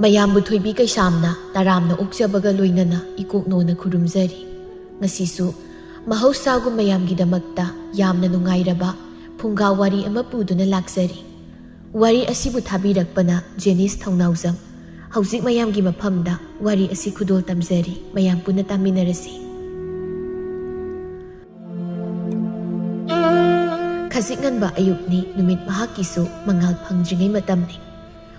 ꯃꯌꯥꯝꯕꯨ ꯊꯣꯏꯕꯤ ꯀꯩꯁꯥꯝꯅ ꯇꯔꯥꯝꯅ ꯑꯣꯛꯆꯕꯒ ꯂꯣꯏꯅꯅ ꯏꯀꯣꯛꯅꯣꯅ ꯈꯨꯔꯨꯝꯖꯔꯤ꯫ ꯉꯁꯤꯁꯨ ꯃꯍꯧꯁꯥꯒꯨꯝ ꯃꯌꯥꯝꯒꯤꯗꯃꯛꯇ ꯌꯥꯝꯅ ꯅꯨꯡꯉꯥꯏꯔꯕ ꯐꯨꯡꯒꯥ ꯋꯥꯔꯤ ꯑꯃ ꯄꯨꯗꯨꯅ ꯂꯥꯛꯆꯔꯤ꯫ ꯋꯥꯔꯤ ꯑꯁꯤꯕꯨ ꯊꯥꯕꯤꯔꯛꯄꯅ ꯖꯦꯅꯤꯁ ꯊꯧꯅꯥꯎꯖꯝ꯫ ꯍꯧꯖꯤꯛ ꯃꯌꯥꯝꯒꯤ ꯃꯐꯝꯗ ꯋꯥꯔꯤ ꯑꯁꯤ ꯈꯨꯗꯣꯜ ꯇꯝꯖꯔꯤ꯫ ꯃꯌꯥꯝ ꯄꯨꯟꯅ ꯇꯥꯃꯤꯟꯅꯔꯁꯤ꯫ ꯈꯖꯤꯛ ꯉꯟꯕ ꯑꯌꯨꯛꯅꯤ, ꯅꯨꯃꯤꯠ ꯃꯍꯥꯛꯀꯤꯁꯨ ꯃꯉꯥꯜ ꯐꯪꯗ꯭ꯔꯤꯉꯩ ꯃꯇꯝꯅꯤ꯫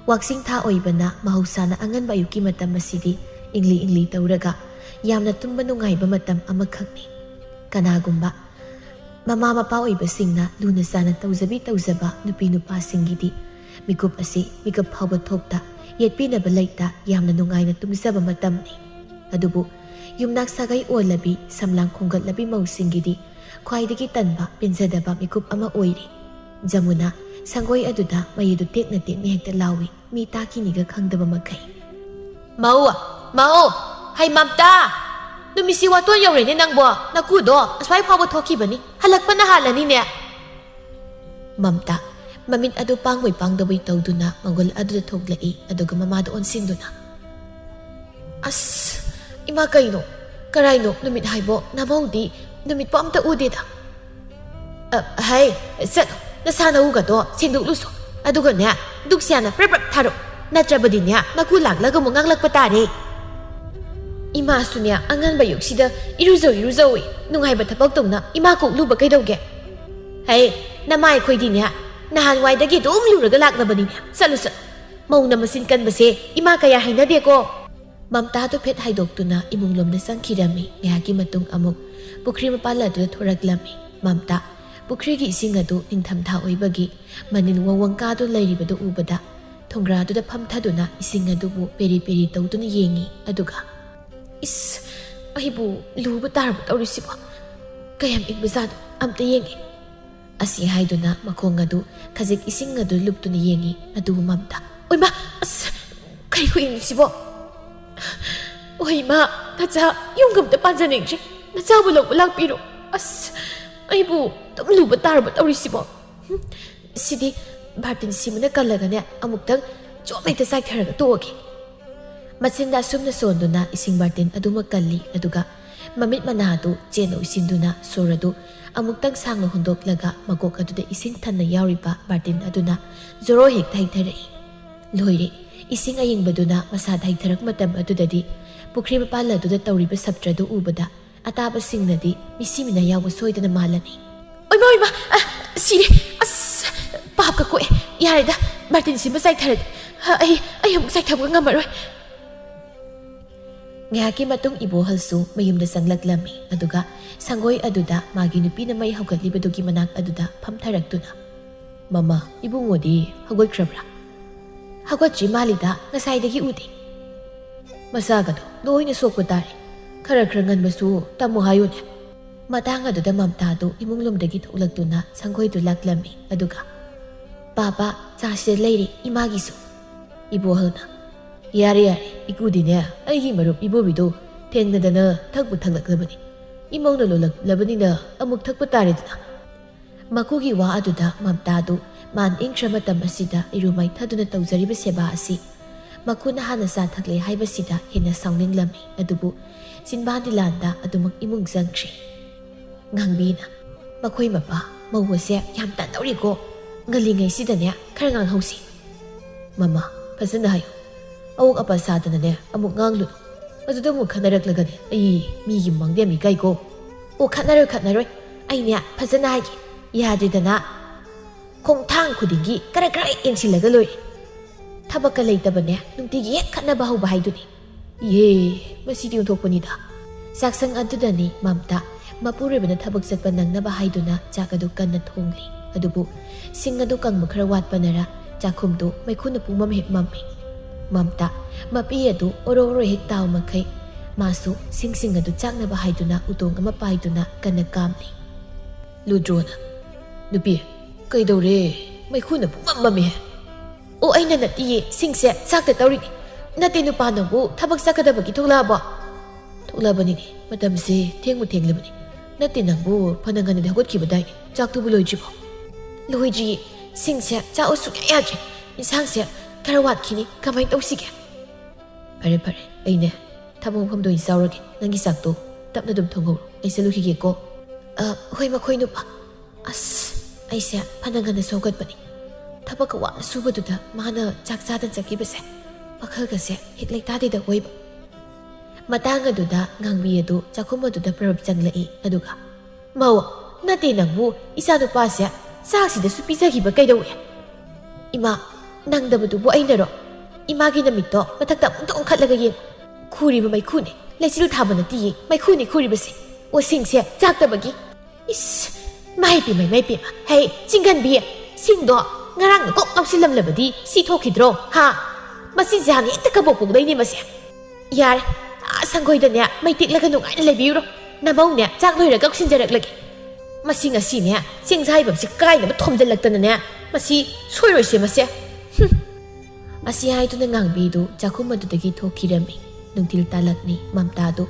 ꯋꯥꯛꯆꯤꯡ ꯊꯥ ꯑꯣꯏꯕꯅ ꯃꯍꯧꯁꯥꯅ ꯑꯉꯟꯕ ꯑꯌꯨꯛꯀꯤ ꯃꯇꯝ ꯑꯁꯤꯗꯤ ꯏꯪꯂꯤ ꯏꯪꯂꯤ ꯇꯧꯔꯒ ꯌꯥꯝꯅ ꯇꯨꯝꯕ ꯅꯨꯡꯉꯥꯏꯕ ꯃꯇꯝ ꯑꯃꯈꯛꯅꯤ꯫ ꯀꯅꯥꯒꯨꯝꯕ ꯃꯃꯥ ꯃꯄꯥ ꯑꯣꯏꯕꯁꯤꯡꯅ ꯂꯨꯅ ꯆꯥꯅ ꯇꯧꯖꯕ ꯅꯨꯄꯤ ꯅꯨꯄꯥꯁꯤꯡꯒꯤꯗꯤ ꯃꯤꯀꯨꯞ ꯑꯁꯤ ꯃꯤꯀꯞ ꯐꯥꯎꯕ ꯊꯣꯛꯇ ꯌꯦꯠꯄꯤꯅꯕ ꯂꯩꯇ ꯌꯥꯝꯅ ꯅꯨꯡꯉꯥꯏꯅ ꯇꯨꯝꯖꯕ ꯃꯇꯝꯅꯤ꯫ ꯑꯗꯨꯕꯨ ꯌꯨꯝꯅꯥꯛ ꯁꯥꯒꯩ ꯑꯣꯜꯂꯕꯤ ꯁꯝꯂꯥꯡ ꯈꯣꯡꯒꯠꯂꯕꯤ ꯃꯧꯁꯤꯡꯒꯤꯗꯤ ꯈ꯭ꯋꯥꯏꯗꯒꯤ ꯇꯟꯕ ꯄꯦꯟꯖꯗꯕ ꯃꯤꯀꯨꯞ ꯑꯃ ꯑꯣꯏꯔꯤ꯫ ꯖꯃꯨꯅꯥ ꯁꯪꯒꯣꯏ ꯑꯗꯨꯗ ꯃꯩꯗꯨ ꯇꯦꯛꯅ ꯇꯦꯛꯅ ꯍꯦꯛꯇ ꯂꯥꯎꯏ, ꯃꯤ ꯇꯥꯈꯤꯅꯤꯒ ꯈꯪꯗꯕ ꯃꯈꯩ꯫ ꯃꯧ ꯍꯩ ꯃꯝꯇꯥ, ꯅꯨꯃꯤꯠꯁꯤ ꯋꯥꯇꯣꯟ ꯌꯧꯔꯦꯅꯦ ꯅꯪꯕꯣ, ꯅꯀꯨꯗꯣ ꯑꯁ꯭ꯋꯥꯏ ꯐꯥꯎꯕ ꯊꯣꯛꯈꯤꯕꯅꯤ, ꯍꯜꯂꯛꯄꯅ ꯍꯥꯜꯂꯅꯤꯅꯦ꯫ ꯃꯝꯇꯥ ꯃꯃꯤꯠ ꯑꯗꯨ ꯄꯥꯡꯕꯣꯏ ꯄꯥꯡꯗꯕꯣꯏ ꯇꯧꯗꯨꯅ ꯃꯪꯒꯣꯜ ꯑꯗꯨꯗ ꯊꯣꯛꯂꯛꯏ, ꯑꯗꯨꯒ ꯃꯃꯥꯗ ꯑꯣꯟꯁꯤꯟꯗꯨꯅ ꯑꯁ ꯏꯃꯥ ꯀꯩꯅꯣ, ꯀꯔꯥꯏꯅꯣ ꯅꯨꯃꯤꯠ ꯍꯥꯏꯕꯣ, ꯅꯃꯧꯗꯤ ꯅꯨꯃꯤꯠꯄꯨ ꯑꯝꯇ ꯎꯗꯦꯗ꯫ ꯍꯩ ꯆꯠꯂꯣ, ꯅꯁꯥ ꯅꯎꯒꯗꯣ ꯁꯦꯡꯗꯣꯛꯂꯨꯁꯣ, ꯑꯗꯨꯒꯅꯦ ꯗꯨꯛꯁꯤꯌꯥꯅ ꯄ꯭ꯔꯞ ꯄ꯭ꯔꯞ ꯊꯥꯔꯣ, ꯅꯠꯇ꯭ꯔꯕꯗꯤꯅꯦ ꯃꯀꯨ ꯂꯥꯛꯂꯒ ꯑꯃꯨꯛ ꯉꯥꯡꯂꯛꯄ ꯇꯥꯔꯦ꯫ ꯏꯃꯥꯁꯨꯅꯦ ꯑꯉꯟꯕ ꯌꯨꯛꯁꯤꯗ ꯏꯔꯨꯖꯧꯏ, ꯅꯨꯡꯉꯥꯏꯕ ꯊꯕꯛꯇꯧꯅ ꯏꯃꯥ ꯀꯣꯛꯂꯨꯕ ꯀꯩꯗꯧꯒꯦ? ꯍꯩ ꯅꯃꯥ ꯑꯩꯈꯣꯏꯗꯤꯅꯦ ꯅꯍꯥꯟꯋꯥꯏꯗꯒꯤ ꯑꯗꯨꯝ ꯂꯨꯔꯒ ꯂꯥꯛꯅꯕꯅꯤꯅꯦ, ꯆꯠꯂꯨ ꯃꯧꯅ ꯃꯆꯤꯟ ꯀꯟꯕꯁꯦ ꯏꯃꯥ ꯀꯌꯥ ꯍꯩꯅꯗꯦꯀꯣ꯫ ꯃꯝꯇꯥꯗꯨ ꯐꯦꯠ ꯍꯥꯏꯗꯣꯛꯇꯨꯅ ꯏꯃꯨꯡꯂꯣꯝꯗ ꯆꯪꯈꯤꯔꯝꯃꯤ꯫ ꯉꯥꯏꯍꯥꯛꯀꯤ ꯃꯇꯨꯡ ꯑꯃꯨꯛ ꯄꯨꯈ꯭ꯔꯤ ꯃꯄꯥꯟ ꯑꯗꯨꯗ ꯊꯣꯔꯛꯂꯝꯃꯤ꯫ ꯃꯝꯇꯥ ꯄꯨꯈ꯭ꯔꯤꯒꯤ ꯏꯁꯤꯡ ꯑꯗꯨ ꯅꯤꯡꯊꯝꯊꯥ ꯑꯣꯏꯕꯒꯤ ꯃꯅꯤꯜ ꯋꯥꯋꯪꯀꯥꯗꯨ ꯂꯩꯔꯤꯕꯗꯨ ꯎꯕꯗ ꯊꯣꯡꯒ꯭ꯔꯥꯗꯨꯗ ꯐꯝꯊꯗꯨꯅ ꯏꯁꯤꯡ ꯑꯗꯨꯕు ꯄꯦꯔꯤ ꯄꯦꯔꯤ ꯇꯧꯗꯨꯅ ꯌꯦꯡꯉꯤ꯫ ꯑꯗꯨꯒ ꯏꯁ ꯑꯩꯕꯨ ꯂꯨꯕ ꯇꯥꯔꯕ ꯇꯧꯔꯤꯁꯤꯕꯣ, ꯀꯌꯥꯝ ꯏꯪꯕꯖꯥꯠꯅꯣ ꯑꯝꯇ ꯌꯦꯡꯒꯦ ꯑꯁꯤ ꯍꯥꯏꯗꯨꯅ ꯃꯈꯣꯡ ꯑꯗꯨ ꯈꯖꯤꯛ ꯏꯁꯤꯡ ꯑꯗꯨ ꯂꯨꯞꯇꯨꯅ ꯌꯦꯡꯉꯤ꯫ ꯑꯗꯨꯕꯨ ꯃꯝꯇꯥ ꯑꯣꯏꯃꯥ ꯑꯁ ꯀꯔꯤ ꯈꯨꯏꯪꯁꯤꯕꯣ, ꯑꯣꯏꯃꯥ ꯅꯆꯥ ꯌꯨꯝꯒ ꯑꯝꯇ ꯄꯥꯟꯖꯅꯤꯡꯗ꯭ꯔꯦ, ꯅꯆꯥꯕꯨ ꯂꯧꯕ ꯂꯥꯛꯄꯤꯔꯣ, ꯑꯁ ꯑꯩꯕꯨ ꯑꯗꯨꯝ ꯂꯨꯕ ꯇꯥꯔꯕ ꯇꯧꯔꯤꯁꯤꯕꯣ꯫ ꯁꯤꯗꯤ ꯕꯥꯔꯇꯤꯟ ꯁꯤꯃꯅ ꯀꯜꯂꯒꯅꯦ ꯑꯃꯨꯛꯇꯪ ꯆꯣꯞ ꯍꯦꯛꯇ ꯆꯥꯏꯊꯔꯒ ꯇꯣꯛꯑꯒꯦ꯫ ꯃꯆꯤꯟꯗ ꯑꯁꯨꯝꯅ ꯁꯣꯟꯗꯨꯅ ꯏꯁꯤꯡ ꯕꯥꯔꯇꯤꯟ ꯑꯗꯨꯃꯛ ꯀꯜꯂꯤ, ꯑꯗꯨꯒ ꯃꯃꯤꯠ ꯃꯅꯥ ꯑꯗꯨ ꯆꯦꯠꯅ ꯎꯏꯁꯤꯟꯗꯨꯅ ꯁꯣꯔ ꯑꯗꯨ ꯑꯃꯨꯛꯇꯪ ꯁꯥꯡꯅ ꯍꯣꯟꯗꯣꯛꯂꯒ ꯃꯀꯣꯛ ꯑꯗꯨꯗ ꯏꯁꯤꯡ ꯊꯟꯅ ꯌꯥꯎꯔꯤꯕ ꯕꯥꯔꯇꯤꯟ ꯑꯗꯨꯅ ꯖꯣꯔꯣ ꯍꯦꯛꯇ ꯍꯩꯊꯔꯛꯏ꯫ ꯂꯣꯏꯔꯦ, ꯏꯁꯤꯡ ꯑꯌꯤꯡꯕꯗꯨꯅ ꯃꯁꯥꯗ ꯍꯩꯊꯔꯛ ꯃꯇꯝ ꯑꯗꯨꯗꯗꯤ ꯄꯨꯈ꯭ꯔꯤ ꯃꯄꯥꯟ ꯑꯗꯨꯗ ꯇꯧꯔꯤꯕ ꯁꯞꯇ꯭ꯔꯗꯨ ꯎꯕꯗ ꯑꯇꯥꯕꯁꯤꯡꯅꯗꯤ ꯃꯤꯁꯤ ꯃꯤꯅ ꯌꯥꯎꯕ ꯁꯣꯏꯗꯅ ꯃꯥꯜꯂꯅꯤ꯫ ꯑꯣꯏꯃꯥ ꯁꯤꯔꯦ, ꯑꯁ ꯄꯥꯞꯀ ꯀꯣꯛꯑꯦ, ꯌꯥꯔꯦꯗ ꯕꯥꯔꯇꯤꯟꯁꯤꯃ ꯆꯥꯏꯊꯔꯗꯤ ꯑꯩ ꯑꯃꯨꯛ ꯆꯥꯏꯊꯕ ꯉꯝꯃꯔꯣꯏ꯫ ꯉꯥꯏꯍꯥꯛꯀꯤ ꯃꯇꯨꯡ ꯏꯕꯣꯍꯜꯁꯨ ꯃꯌꯨꯝꯗ ꯆꯪꯂꯛꯂꯝꯃꯤ, ꯑꯗꯨꯒ ꯁꯪꯒꯣꯏ ꯑꯗꯨꯗ ꯃꯥꯒꯤ ꯅꯨꯄꯤꯅ ꯃꯩ ꯍꯧꯒꯠꯂꯤꯕꯗꯨꯒꯤ ꯃꯅꯥꯛ ꯑꯗꯨꯗ ꯐꯝꯊꯔꯛꯇꯨꯅ ꯃꯃꯥ ꯏꯕꯨꯡꯉꯣꯗꯤ ꯍꯧꯒꯠꯈ꯭ꯔꯕ꯭ꯔꯥ? ꯍꯧꯒꯠꯇ꯭ꯔꯤ ꯃꯥꯜꯂꯤꯗ, ꯉꯁꯥꯏꯗꯒꯤ ꯎꯗꯦ꯫ ꯃꯁꯥꯒꯗꯣ ꯂꯣꯏꯅ ꯁꯣꯛꯄ ꯇꯥꯔꯦ, ꯈꯔ ꯇꯝꯃꯨ ꯍꯥꯏꯌꯨꯅꯦ꯫ ꯃꯇꯥꯡ ꯑꯗꯨꯗ ꯃꯝꯇꯥꯗꯨ ꯏꯃꯨꯡꯂꯣꯝꯗꯒꯤ ꯊꯣꯛꯂꯛꯇꯨꯅ ꯁꯪꯒꯣꯏꯗꯨ ꯂꯥꯛꯂꯝꯃꯤ, ꯑꯗꯨꯒ ꯄꯥꯄꯥ ꯆꯥꯁꯤꯗ ꯂꯩꯔꯤ ꯏꯃꯥꯒꯤꯁꯨ꯫ ꯏꯕꯣꯍꯜꯅ ꯌꯥꯔꯦ ꯏꯀꯨꯗꯤꯅꯦ ꯑꯩꯒꯤ ꯃꯔꯨꯞ ꯏꯕꯣꯕꯤꯗꯣ ꯊꯦꯡꯅꯗꯅ ꯊꯛꯄꯨ ꯊꯛꯂꯛꯂꯕꯅꯤ, ꯏꯃꯧꯅ ꯂꯣꯜꯂꯛꯂꯕꯅꯤꯅ ꯑꯃꯨꯛ ꯊꯛꯄ ꯇꯥꯔꯦꯗꯅ꯫ ꯃꯀꯨꯒꯤ ꯋꯥ ꯑꯗꯨꯗ ꯃꯝꯇꯥꯗꯨ ꯃꯥꯟ ꯏꯪꯈ꯭ꯔ ꯃꯇꯝ ꯑꯁꯤꯗ ꯏꯔꯨ ꯃꯥꯏꯊꯗꯨꯅ ꯇꯧꯖꯔꯤꯕ ꯁꯦꯕꯥ ꯑꯁꯤ ꯃꯈꯨꯅ ꯍꯥꯟꯅ ꯆꯥ ꯊꯛꯂꯦ ꯍꯥꯏꯕꯁꯤꯗ ꯍꯦꯟꯅ ꯁꯥꯎꯅꯤꯡꯂꯝꯃꯤ꯫ ꯑꯗꯨꯕꯨ ꯆꯤꯟꯕꯥꯟꯗꯤ ꯂꯥꯟꯗ ꯑꯗꯨꯃꯛ ꯏꯃꯨꯡ ꯆꯪꯈ꯭ꯔꯤ꯫ ꯉꯥꯡꯕꯤꯅ ꯃꯈꯣꯏ ꯃꯄꯥ ꯃꯧ ꯑꯁꯦ ꯌꯥꯝ ꯇꯟꯗꯧꯔꯤꯀꯣ, ꯉꯜꯂꯤꯉꯩꯁꯤꯗꯅꯦ ꯈꯔ ꯉꯥꯡꯍꯧꯁꯤ꯫ ꯃꯃꯥ ꯐꯖꯅ ꯍꯥꯏꯌꯨ, ꯑꯋꯣꯛ ꯑꯄꯥ ꯁꯥꯗꯅꯅꯦ ꯑꯃꯨꯛ ꯉꯥꯡꯂꯨꯅꯨ, ꯑꯗꯨꯗ ꯑꯃꯨꯛ ꯈꯠꯅꯔꯛꯂꯒꯅꯦ ꯑꯩ ꯃꯤꯒꯤ ꯃꯥꯡꯗꯦꯝ ꯏꯀꯥꯏꯀꯣ꯫ ꯑꯣ ꯈꯠꯅꯔꯣꯏ, ꯑꯩꯅꯦ ꯐꯖꯅ ꯍꯥꯏꯒꯦ, ꯌꯥꯗ꯭ꯔꯤꯗꯅ ꯈꯣꯡꯊꯥꯡ ꯈꯨꯗꯤꯡꯒꯤ ꯈꯔ ꯌꯦꯡꯁꯤꯜꯂꯒ ꯂꯣꯏꯔꯦ, ꯊꯕꯛꯀ ꯂꯩꯇꯕꯅꯦ ꯅꯨꯡꯇꯤꯒꯤ ꯍꯦꯛ ꯈꯠꯅꯕ ꯍꯧꯕ ꯍꯥꯏꯗꯨꯅꯤ꯫ ꯃꯁꯤꯗꯤ ꯑꯣꯟꯊꯣꯛꯄꯅꯤꯗ꯫ ꯆꯥꯛꯁꯪ ꯑꯗꯨꯗꯅꯤ ꯃꯝꯇꯥ ꯃꯄꯨꯔꯣꯏꯕꯅ ꯊꯕꯛ ꯆꯠꯄ ꯅꯪꯅꯕ ꯍꯥꯏꯗꯨꯅ ꯆꯥꯛ ꯑꯗꯨ ꯀꯟꯅ ꯊꯣꯡꯂꯤ, ꯑꯗꯨꯕꯨ ꯁꯤꯡ ꯑꯗꯨ ꯀꯪꯕ ꯈꯔ ꯋꯥꯠꯄꯅꯔ ꯆꯥꯛꯈꯨꯝꯗꯨ ꯃꯩꯈꯨꯅ ꯄꯨꯡꯃꯝ ꯍꯦꯛ ꯃꯝꯃꯤ꯫ ꯃꯝꯇꯥ ꯃꯄꯤ ꯑꯗꯨ ꯑꯣꯔꯣ ꯍꯦꯛ ꯇꯥꯕ ꯃꯈꯩ ꯃꯥꯁꯨ ꯁꯤꯡ ꯑꯗꯨ ꯆꯥꯛꯅꯕ ꯍꯥꯏꯗꯨꯅ ꯎꯇꯣꯡ ꯑꯃ パイꯗꯨꯅ ꯀꯟꯅ ꯀꯥꯝꯂꯤ꯫ ꯂꯨꯗ꯭ꯔꯣꯅ ꯅꯨꯄꯤ ꯀꯩꯗꯧꯔꯦ, ꯃꯩꯈꯨꯅ ꯄꯨꯡꯃꯝ ꯃꯝꯃꯤ꯫ ꯑꯣ ꯑꯩꯅ ꯅꯠꯇꯤꯌꯦ, ꯁꯤꯡꯁꯦ ꯆꯥꯛꯇ ꯇꯧꯔꯤꯅꯤ꯫ ꯅꯠꯇꯦ ꯅꯨꯄꯥ ꯅꯪꯕꯨ ꯊꯕꯛ ꯆꯠꯀꯗꯕꯒꯤ ꯊꯣꯛꯂꯛꯑꯕꯣ? ꯊꯣꯛꯂꯕꯅꯤꯅꯦ, ꯃꯇꯝꯁꯦ ꯊꯦꯡꯂꯕꯅꯤ꯫ ꯅꯠꯇꯦ ꯅꯪꯕꯨ ꯐꯅ ꯉꯟꯅꯗꯤ ꯍꯧꯒꯠꯈꯤꯕꯗꯥꯏꯅꯦ, ꯆꯥꯛꯇꯨꯕꯨ ꯂꯣꯏꯗ꯭ꯔꯤꯕꯣ? ꯂꯣꯏꯗ꯭ꯔꯤꯌꯦ, ꯁꯤꯡꯁꯦ ꯆꯥꯛꯑꯣ ꯁꯨꯡꯌꯥ ꯌꯥꯗ꯭ꯔꯦ, ꯏꯟꯁꯥꯡꯁꯦ ꯈꯔ ꯋꯥꯠꯈꯤꯅꯤ, ꯀꯃꯥꯏꯅ ꯇꯧꯁꯤꯒꯦ? ꯐꯔꯦ ꯐꯔꯦ ꯑꯩꯅꯦ ꯊꯕꯛ ꯃꯐꯝꯗ ꯑꯣꯏꯅ ꯆꯥꯎꯔꯒꯦ ꯅꯪꯒꯤ ꯆꯥꯛꯇꯣ ꯇꯞꯅ ꯑꯗꯨꯝ ꯊꯣꯡꯍꯧꯔꯣ ꯑꯩ ꯆꯠꯂꯨꯈꯤꯒꯦꯀꯣ ꯍꯣꯏ ꯃꯈꯣꯏ ꯅꯨꯄꯥ ꯑꯁ ꯑꯩꯁꯦ ꯐꯅ ꯉꯟꯅ ꯁꯧꯒꯠꯄꯅꯤ ꯊꯕꯛꯀ ꯋꯥꯅ ꯁꯨꯕꯗꯨꯗ ꯃꯥꯅ ꯆꯥꯛ ꯆꯥꯗꯅ ꯆꯠꯈꯤꯕꯁꯦ ꯋꯥꯈꯜꯒꯁꯦ ꯍꯤꯠ ꯂꯩꯇꯥꯗꯦꯗ ꯑꯣꯏꯕ ꯃꯇꯥꯡ ꯑꯗꯨꯗ ꯉꯥꯡꯕꯤ ꯑꯗꯨ ꯆꯥꯛꯈꯨꯝ ꯑꯗꯨꯗ ꯄ꯭ꯔꯞ ꯆꯪꯂꯛꯏ ꯑꯗꯨꯒ ꯃꯧ ꯅꯠꯇꯦ ꯅꯪꯕꯨ ꯏꯆꯥꯅꯨꯄꯥꯁꯦ ꯆꯥꯛꯁꯤꯗꯁꯨ ꯄꯤꯖꯈꯤꯕ ꯀꯩꯗꯧꯏ ꯏꯃꯥ ꯅꯪꯗꯕꯗꯨꯕꯨ ꯑꯩꯅꯔꯣ ꯏꯃꯥꯒꯤ ꯅꯃꯤꯠꯇꯣ ꯃꯊꯛꯇ ꯑꯃꯨꯛꯇ ꯑꯣꯟꯈꯠꯂꯒ ꯌꯦꯡꯉꯨ ꯈꯨꯔꯤꯕ ꯃꯩꯈꯨꯅꯦ ꯂꯩꯆꯤꯜ ꯊꯥꯕ ꯅꯠꯇꯤꯌꯦ ꯃꯩꯈꯨꯅꯦ ꯈꯨꯔꯤꯕꯁꯦ ꯑꯣꯁꯤꯡꯁꯦ ꯆꯥꯛꯇꯕꯒꯤ ꯏꯁ ꯃꯥꯏ ꯄꯦꯝꯃ ꯍꯩ ꯆꯤꯡꯒꯟꯕꯤ ꯁꯤꯡꯗꯣ ꯉꯔꯥꯡꯅ ꯀꯣꯛ ꯂꯧꯁꯤꯜꯂꯝꯂꯕꯗꯤ ꯁꯤ ꯊꯣꯛꯈꯤꯗ꯭ꯔꯣ ꯍꯥ ꯃꯁꯤꯁꯦ ꯍꯥꯟꯅ ꯍꯦꯛꯇ ꯀꯕꯣꯛꯄꯣꯛꯗꯩꯅꯦ ꯃꯁꯦ ꯌꯥꯔꯦ ꯁꯪꯒꯣꯏꯗꯅꯦ ꯃꯩ ꯇꯦꯛꯂꯒ ꯅꯨꯡꯉꯥꯏꯅ ꯂꯩꯕꯤꯌꯨꯔꯣ ꯅꯃꯧꯅꯦ ꯆꯥꯛ ꯂꯣꯏꯔꯒ ꯀꯧꯁꯤꯟꯖꯔꯛꯂꯒꯦ ꯃꯁꯤ ꯉꯁꯤꯅꯦ ꯆꯦꯡꯁꯥꯏꯕꯝꯁꯤ ꯀꯥꯏꯅꯕ ꯊꯣꯝꯖꯤꯜꯂꯛꯇꯅꯅꯦ ꯃꯁꯤ ꯁꯣꯏꯔꯣꯏꯁꯦ ꯃꯁꯦ ꯑꯁꯤ ꯍꯥꯏꯗꯨꯅ ꯉꯥꯡꯕꯤꯗꯨ ꯆꯥꯛꯈꯨꯝ ꯑꯗꯨꯗꯒꯤ ꯊꯣꯛꯈꯤꯔꯝꯃꯤ ꯅꯨꯡꯊꯤꯜ ꯇꯥꯜꯂꯛꯅꯤ ꯃꯝꯇꯥꯗꯨ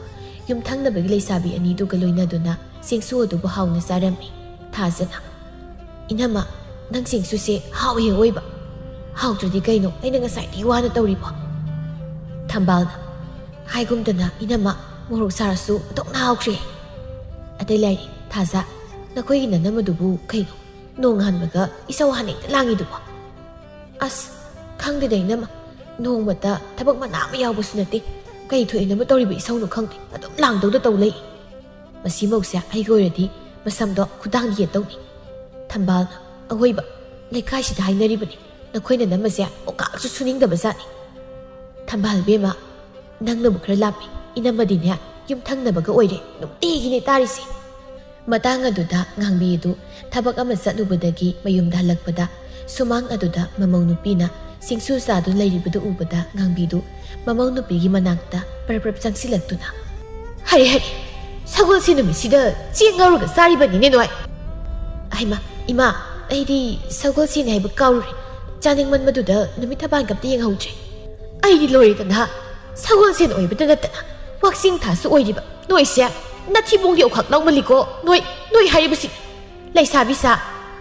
ꯌꯨꯝꯊꯪꯅꯕꯒꯤ ꯂꯩꯁꯥꯕꯤ ꯑꯅꯤꯗꯨꯒ ꯂꯣꯏꯅꯗꯨꯅ ꯆꯦꯡꯁꯨ ꯑꯗꯨꯕꯨ ꯍꯥꯎꯅ ꯆꯥꯔꯝꯃꯤ ꯊꯥꯖꯅ ꯏꯅꯝꯃ ꯅꯪ ꯆꯦꯡꯁꯨꯁꯦ ꯍꯥꯎꯍꯦ ꯑꯣꯏꯕ ꯍꯥꯎꯇ꯭ꯔꯗꯤ ꯀꯩꯅꯣ ꯑꯩꯅ ꯉꯁꯥꯏꯗꯒꯤ ꯋꯥꯅ ꯇꯧꯔꯤꯕꯣ ꯊꯝꯕꯥꯜꯅ ꯍꯥꯏꯒꯨꯝꯗꯅ ꯏꯅꯝꯃ ꯃꯣꯔꯣꯛ ꯁꯥꯔꯁꯨ ꯑꯗꯨꯝꯅ ꯍꯥꯎꯈ꯭ꯔꯦ ꯑꯇꯩ ꯂꯥꯏꯔꯤ ꯊꯥꯖ ꯅꯈꯣꯏꯒꯤ ꯅꯅꯝꯃꯗꯨꯕꯨ ꯀꯩꯅꯣ ꯅꯣꯡ ꯍꯥꯟꯕꯒ ꯏꯁꯧ ꯍꯥꯟꯅ ꯍꯦꯛꯇ ꯂꯥꯡꯉꯤꯗꯨꯕꯣ ꯑꯁ ꯈꯪꯗꯦꯗ ꯏꯅꯝꯃ ꯅꯣꯡꯃꯇ ꯊꯕꯛ ꯃꯅꯥ ꯑꯃ ꯌꯥꯎꯕꯁꯨ ꯅꯠꯇꯦ ꯀꯩ ꯊꯣꯛꯏꯅꯕ ꯇꯧꯔꯤꯕ ꯏꯁꯧꯅꯣ ꯈꯪꯗꯦ ꯑꯗꯨꯝ ꯂꯥꯡꯗꯧꯗ ꯇꯧ ꯂꯩ ꯃꯁꯤ ꯃꯧꯁꯦ ꯑꯩꯒ ꯑꯣꯏꯔꯗꯤ ꯃꯁꯝꯗꯣ ꯈꯨꯗꯥꯡ ꯌꯦꯠꯇꯧꯅꯤ ꯊꯝꯕꯥꯜꯅ ꯑꯋꯣꯏꯕ ꯂꯩꯀꯥꯏꯁꯤꯗ ꯍꯥꯏꯅꯔꯤꯕꯅꯤ ꯅꯈꯣꯏꯅ ꯅꯝꯃꯁꯦ ꯑꯣꯀꯥꯛꯁꯨ ꯁꯨꯅꯤꯡꯗꯕ ꯖꯥꯠꯅꯤ ꯊꯝꯕꯥꯜ ꯕꯦꯝꯃ ꯅꯪꯅꯕꯨ ꯈꯔ ꯂꯥꯞꯄꯤ ꯏꯅꯝꯃꯗꯤꯅꯦ ꯌꯨꯝꯊꯪꯅꯕꯒ ꯑꯣꯏꯔꯦ ꯅꯨꯡꯇꯤꯒꯤꯅꯦ ꯇꯥꯔꯤꯁꯦ ꯃꯇꯥꯡ ꯑꯗꯨꯗ ꯉꯥꯡꯕꯤ ꯑꯗꯨ ꯊꯕꯛ ꯑꯃ ꯆꯠꯂꯨꯕꯗꯒꯤ ꯃꯌꯨꯝꯗ ꯍꯜꯂꯛꯄꯗ ꯁꯨꯃꯥꯡ ꯑꯗꯨꯗ ꯃꯃꯧ ꯅꯨꯄꯤꯅ ꯆꯤꯡꯁꯨ ꯆꯥꯗꯨ ꯂꯩꯔꯤꯕꯗꯨ ꯎꯕꯗ ꯉꯥꯡꯕꯤꯗꯨ ꯃꯃꯧ ꯅꯨꯄꯤꯒꯤ ꯃꯅꯥꯛꯇ ꯄ꯭ꯔꯞ ꯆꯪꯁꯤꯜꯂꯛꯇꯨꯅ ꯍꯔꯦ ꯁꯒꯣꯜꯁꯦ ꯅꯨꯃꯤꯠꯁꯤꯗ ꯆꯦꯡ ꯉꯧꯔꯒ ꯆꯥꯔꯤꯕꯅꯤꯅꯦ ꯅꯣꯏ ꯍꯩꯃ ꯏꯃꯥ ꯑꯩꯗꯤ ꯁꯒꯣꯜꯁꯦꯟ ꯍꯥꯏꯕ ꯀꯥꯎꯔꯨꯔꯦ ꯆꯥꯅꯤꯡꯃꯟꯕꯗꯨꯗ ꯅꯨꯃꯤꯠ ꯊꯕꯥꯟꯒ ꯑꯝꯇ ꯌꯦꯡꯍꯧꯗ꯭ꯔꯦ ꯑꯩꯗꯤ ꯂꯣꯏꯔꯦꯗꯅ ꯁꯒꯣꯜꯁꯦꯟ ꯑꯣꯏꯕꯇ ꯅꯠꯇꯅ ꯋꯥꯛꯆꯤꯡ ꯊꯥꯁꯨ ꯑꯣꯏꯔꯤꯕ ꯅꯣꯏꯁꯦ ꯅꯊꯤꯕꯣꯡꯒꯤ ꯑꯣꯈꯥꯛ ꯂꯧꯃꯜꯂꯤꯀꯣ ꯅꯣꯏ ꯍꯥꯏꯔꯤꯕꯁꯤ ꯂꯩꯁꯥꯕꯤꯁꯥ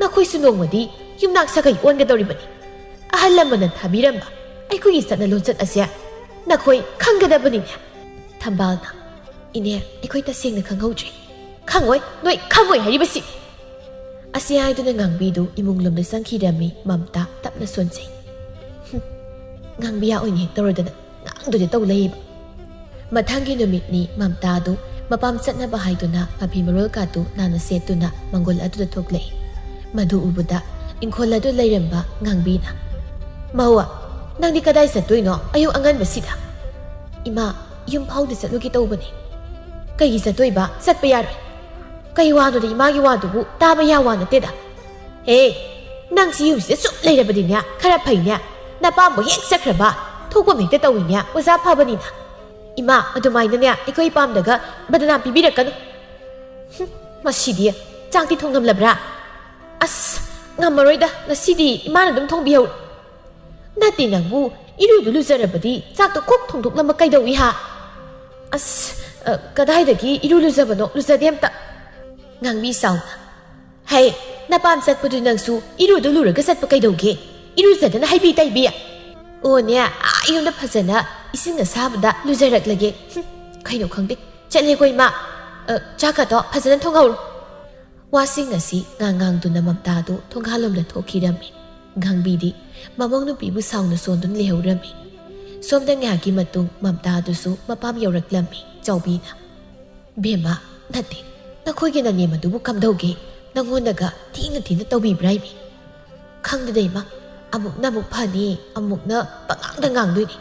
ꯅꯈꯣꯏꯁꯨ ꯅꯣꯡꯃꯗꯤ ꯌꯨꯝꯅꯥꯛ ꯁꯥꯒꯩ ꯑꯣꯟꯒꯗꯧꯔꯤꯕꯅꯤ ꯑꯍꯜ ꯂꯃꯟꯅ ꯊꯥꯕꯤꯔꯝꯕ ꯑꯩꯈꯣꯏꯒꯤ ꯆꯠꯅ ꯂꯣꯟꯆꯠ ꯑꯁꯦ ꯅꯈꯣꯏ ꯈꯪꯒꯗꯕꯅꯤꯅꯦ ꯊꯝꯕꯥꯜꯅ ꯏꯅꯦ ꯑꯩꯈꯣꯏ ꯇꯁꯦꯡꯅ ꯈꯪꯍꯧꯗ꯭ꯔꯦ ꯈꯪꯉꯣꯏ ꯅꯣꯏ ꯈꯪꯉꯣꯏ ꯍꯥꯏꯔꯤꯕꯁꯤ ꯑꯁꯤ ꯍꯥꯏꯗꯨꯅ ꯉꯥꯡꯕꯤꯗꯨ ꯏꯃꯨꯡ ꯂꯣꯝꯗ ꯆꯪꯈꯤꯔꯝꯃꯤ ꯃꯝꯇꯥ ꯇꯞꯅ ꯁꯣꯟꯖꯩ ꯉꯥꯡꯕꯤꯌꯥ ꯑꯣꯏꯅ ꯍꯦꯛ ꯇꯧꯔꯗꯅ ꯉꯥꯡꯗꯨꯗꯤ ꯇꯧ ꯂꯩꯌꯦꯕ ꯃꯊꯪꯒꯤ ꯅꯨꯃꯤꯠꯅꯤ ꯃꯝꯇꯥꯗꯨ ꯃꯄꯥꯝ ꯆꯠꯅꯕ ꯍꯥꯏꯗꯨꯅ ꯃꯐꯤ ꯃꯔꯣꯜ ꯀꯥꯇꯨ ꯅꯥꯟꯅ ꯁꯦꯠꯇꯨꯅ ꯃꯪꯒꯣꯜ ꯑꯗꯨꯗ ꯊꯣꯛꯂꯛꯏ ꯃꯗꯨ ꯎꯕꯗ ꯏꯪꯈꯣꯜ ꯑꯗꯨ ꯂꯩꯔꯝꯕ ꯉꯥꯡꯕꯤꯅ ꯃꯧꯋꯥ ꯅꯪꯗꯤ ꯀꯗꯥꯏ ꯆꯠꯇꯣꯏꯅꯣ ꯑꯌꯨꯛ ꯑꯉꯟꯕꯁꯤꯗ ꯏꯃꯥ ꯌꯨꯝ ꯐꯥꯎꯗ ꯆꯠꯂꯨꯒꯦ ꯇꯧꯕꯅꯤ ꯀꯩꯒꯤ ꯆꯠꯇꯣꯏꯕ ꯆꯠꯄ ꯌꯥꯔꯣꯏ ꯀꯩ ꯋꯥꯅꯣꯗ ꯏꯃꯥꯒꯤ ꯋꯥꯗꯨꯕꯨ ꯇꯥꯕ ꯌꯥ ꯋꯥ ꯅꯠꯇꯦꯗ ꯅꯪꯁꯤ ꯌꯨꯝꯁꯤꯗ ꯁꯨꯝ ꯂꯩꯔꯕꯗꯤꯅꯦ ꯈꯔ ꯐꯩꯅꯦ ꯅꯄꯥꯝꯕ ꯍꯦꯛ ꯆꯠꯈ꯭ꯔꯕ ꯊꯣꯛꯄ ꯍꯦꯛꯇ ꯇꯧꯏꯅꯦ ꯑꯣꯖꯥ ꯐꯕꯅꯤꯅ ꯏꯃꯥ ꯑꯗꯨꯃꯥꯏꯅꯅꯦ ꯑꯩꯈꯣꯏ ꯄꯥꯝꯗꯒ ꯕꯗꯅꯥꯝ ꯄꯤꯕꯤꯔꯛꯀꯅꯨ ꯃꯁꯤꯗꯤ ꯆꯥꯛꯇꯤ ꯊꯣꯡꯉꯝꯂꯕ꯭ꯔꯥ ꯑꯁ ꯉꯝꯃꯔꯣꯏꯗ ꯉꯁꯤꯗꯤ ꯏꯃꯥꯅ ꯑꯗꯨꯝ ꯊꯣꯡꯕꯤꯍꯧꯔꯣ ꯅꯠꯇꯦ ꯅꯪꯕꯨ ꯏꯔꯨꯗꯨ ꯂꯨꯖꯔꯕꯗꯤ ꯆꯥꯛꯇꯣ ꯀꯣꯛ ꯊꯣꯡꯗꯣꯛꯂꯝꯕ ꯀꯩꯗꯧꯏ ꯍꯥ ꯑꯁ ꯀꯗꯥꯏꯗꯒꯤ ꯏꯔꯨ ꯂꯨꯖꯕꯅꯣ ꯂꯨꯖꯗꯦ ꯑꯝꯇ ꯉꯥꯡꯕꯤ ꯆꯥꯎꯅ ꯍꯩ ꯅꯄꯥꯝ ꯆꯠꯄꯗꯨ ꯅꯪꯁꯨ ꯏꯔꯨꯗꯨ ꯂꯨꯔꯒ ꯆꯠꯄ ꯀꯩꯗꯧꯒꯦ ꯏꯔꯨꯖꯗꯅ ꯍꯩꯕꯤ ꯇꯩꯕꯤ ꯑꯣꯅꯦ ꯌꯨꯝꯗ ꯐꯖꯅ ꯏꯁꯤꯡ ꯑꯁꯥꯕꯗ ꯂꯨꯖꯔꯛꯂꯒꯦ ꯀꯩꯅꯣ ꯈꯪꯗꯦ ꯆꯠꯂꯦꯀꯣ ꯏꯃꯥ ꯆꯥꯛꯀꯗꯣ ꯐꯖꯅ ꯊꯣꯡꯍꯧꯔꯣ ꯋꯥꯁꯤꯡ ꯑꯁꯤ ꯉꯥꯡꯗꯨꯅ ꯃꯝꯇꯥꯗꯨ ꯊꯣꯡꯒꯥꯜꯂꯣꯝꯗ ꯊꯣꯛꯈꯤꯔꯝꯃꯤ ꯉꯥꯡꯕꯤꯗꯤ ꯃꯃꯧ ꯅꯨꯄꯤꯕꯨ ꯁꯥꯎꯅ ꯁꯣꯟꯗꯨꯅ ꯂꯩꯍꯧꯔꯝꯃꯤ ꯁꯣꯝꯗ ꯉꯥꯏꯍꯥꯛꯀꯤ ꯃꯇꯨꯡ ꯃꯝꯇꯥꯗꯨꯁꯨ ꯃꯄꯥꯝ ꯌꯧꯔꯛꯂꯝꯃꯤ ꯆꯥꯎꯕꯤꯅ ꯕꯦꯝꯃ ꯅꯠꯇꯦ ꯅꯈꯣꯏꯒꯤ ꯅꯅꯦꯝ ꯑꯗꯨꯕꯨ ꯀꯝꯗꯧꯒꯦ ꯅꯪꯉꯣꯟꯗꯒ ꯊꯤꯅ ꯇꯧꯕꯤꯕ꯭ꯔꯥ ꯏꯃꯤ ꯈꯪꯗꯦꯗ ꯏꯃꯥ ꯑꯃꯨꯛꯅ ꯑꯃꯨꯛ ꯐꯅꯤ ꯑꯃꯨꯛꯅ ꯄꯉꯥꯡꯗ ꯉꯥꯡꯗꯣꯏꯅꯤ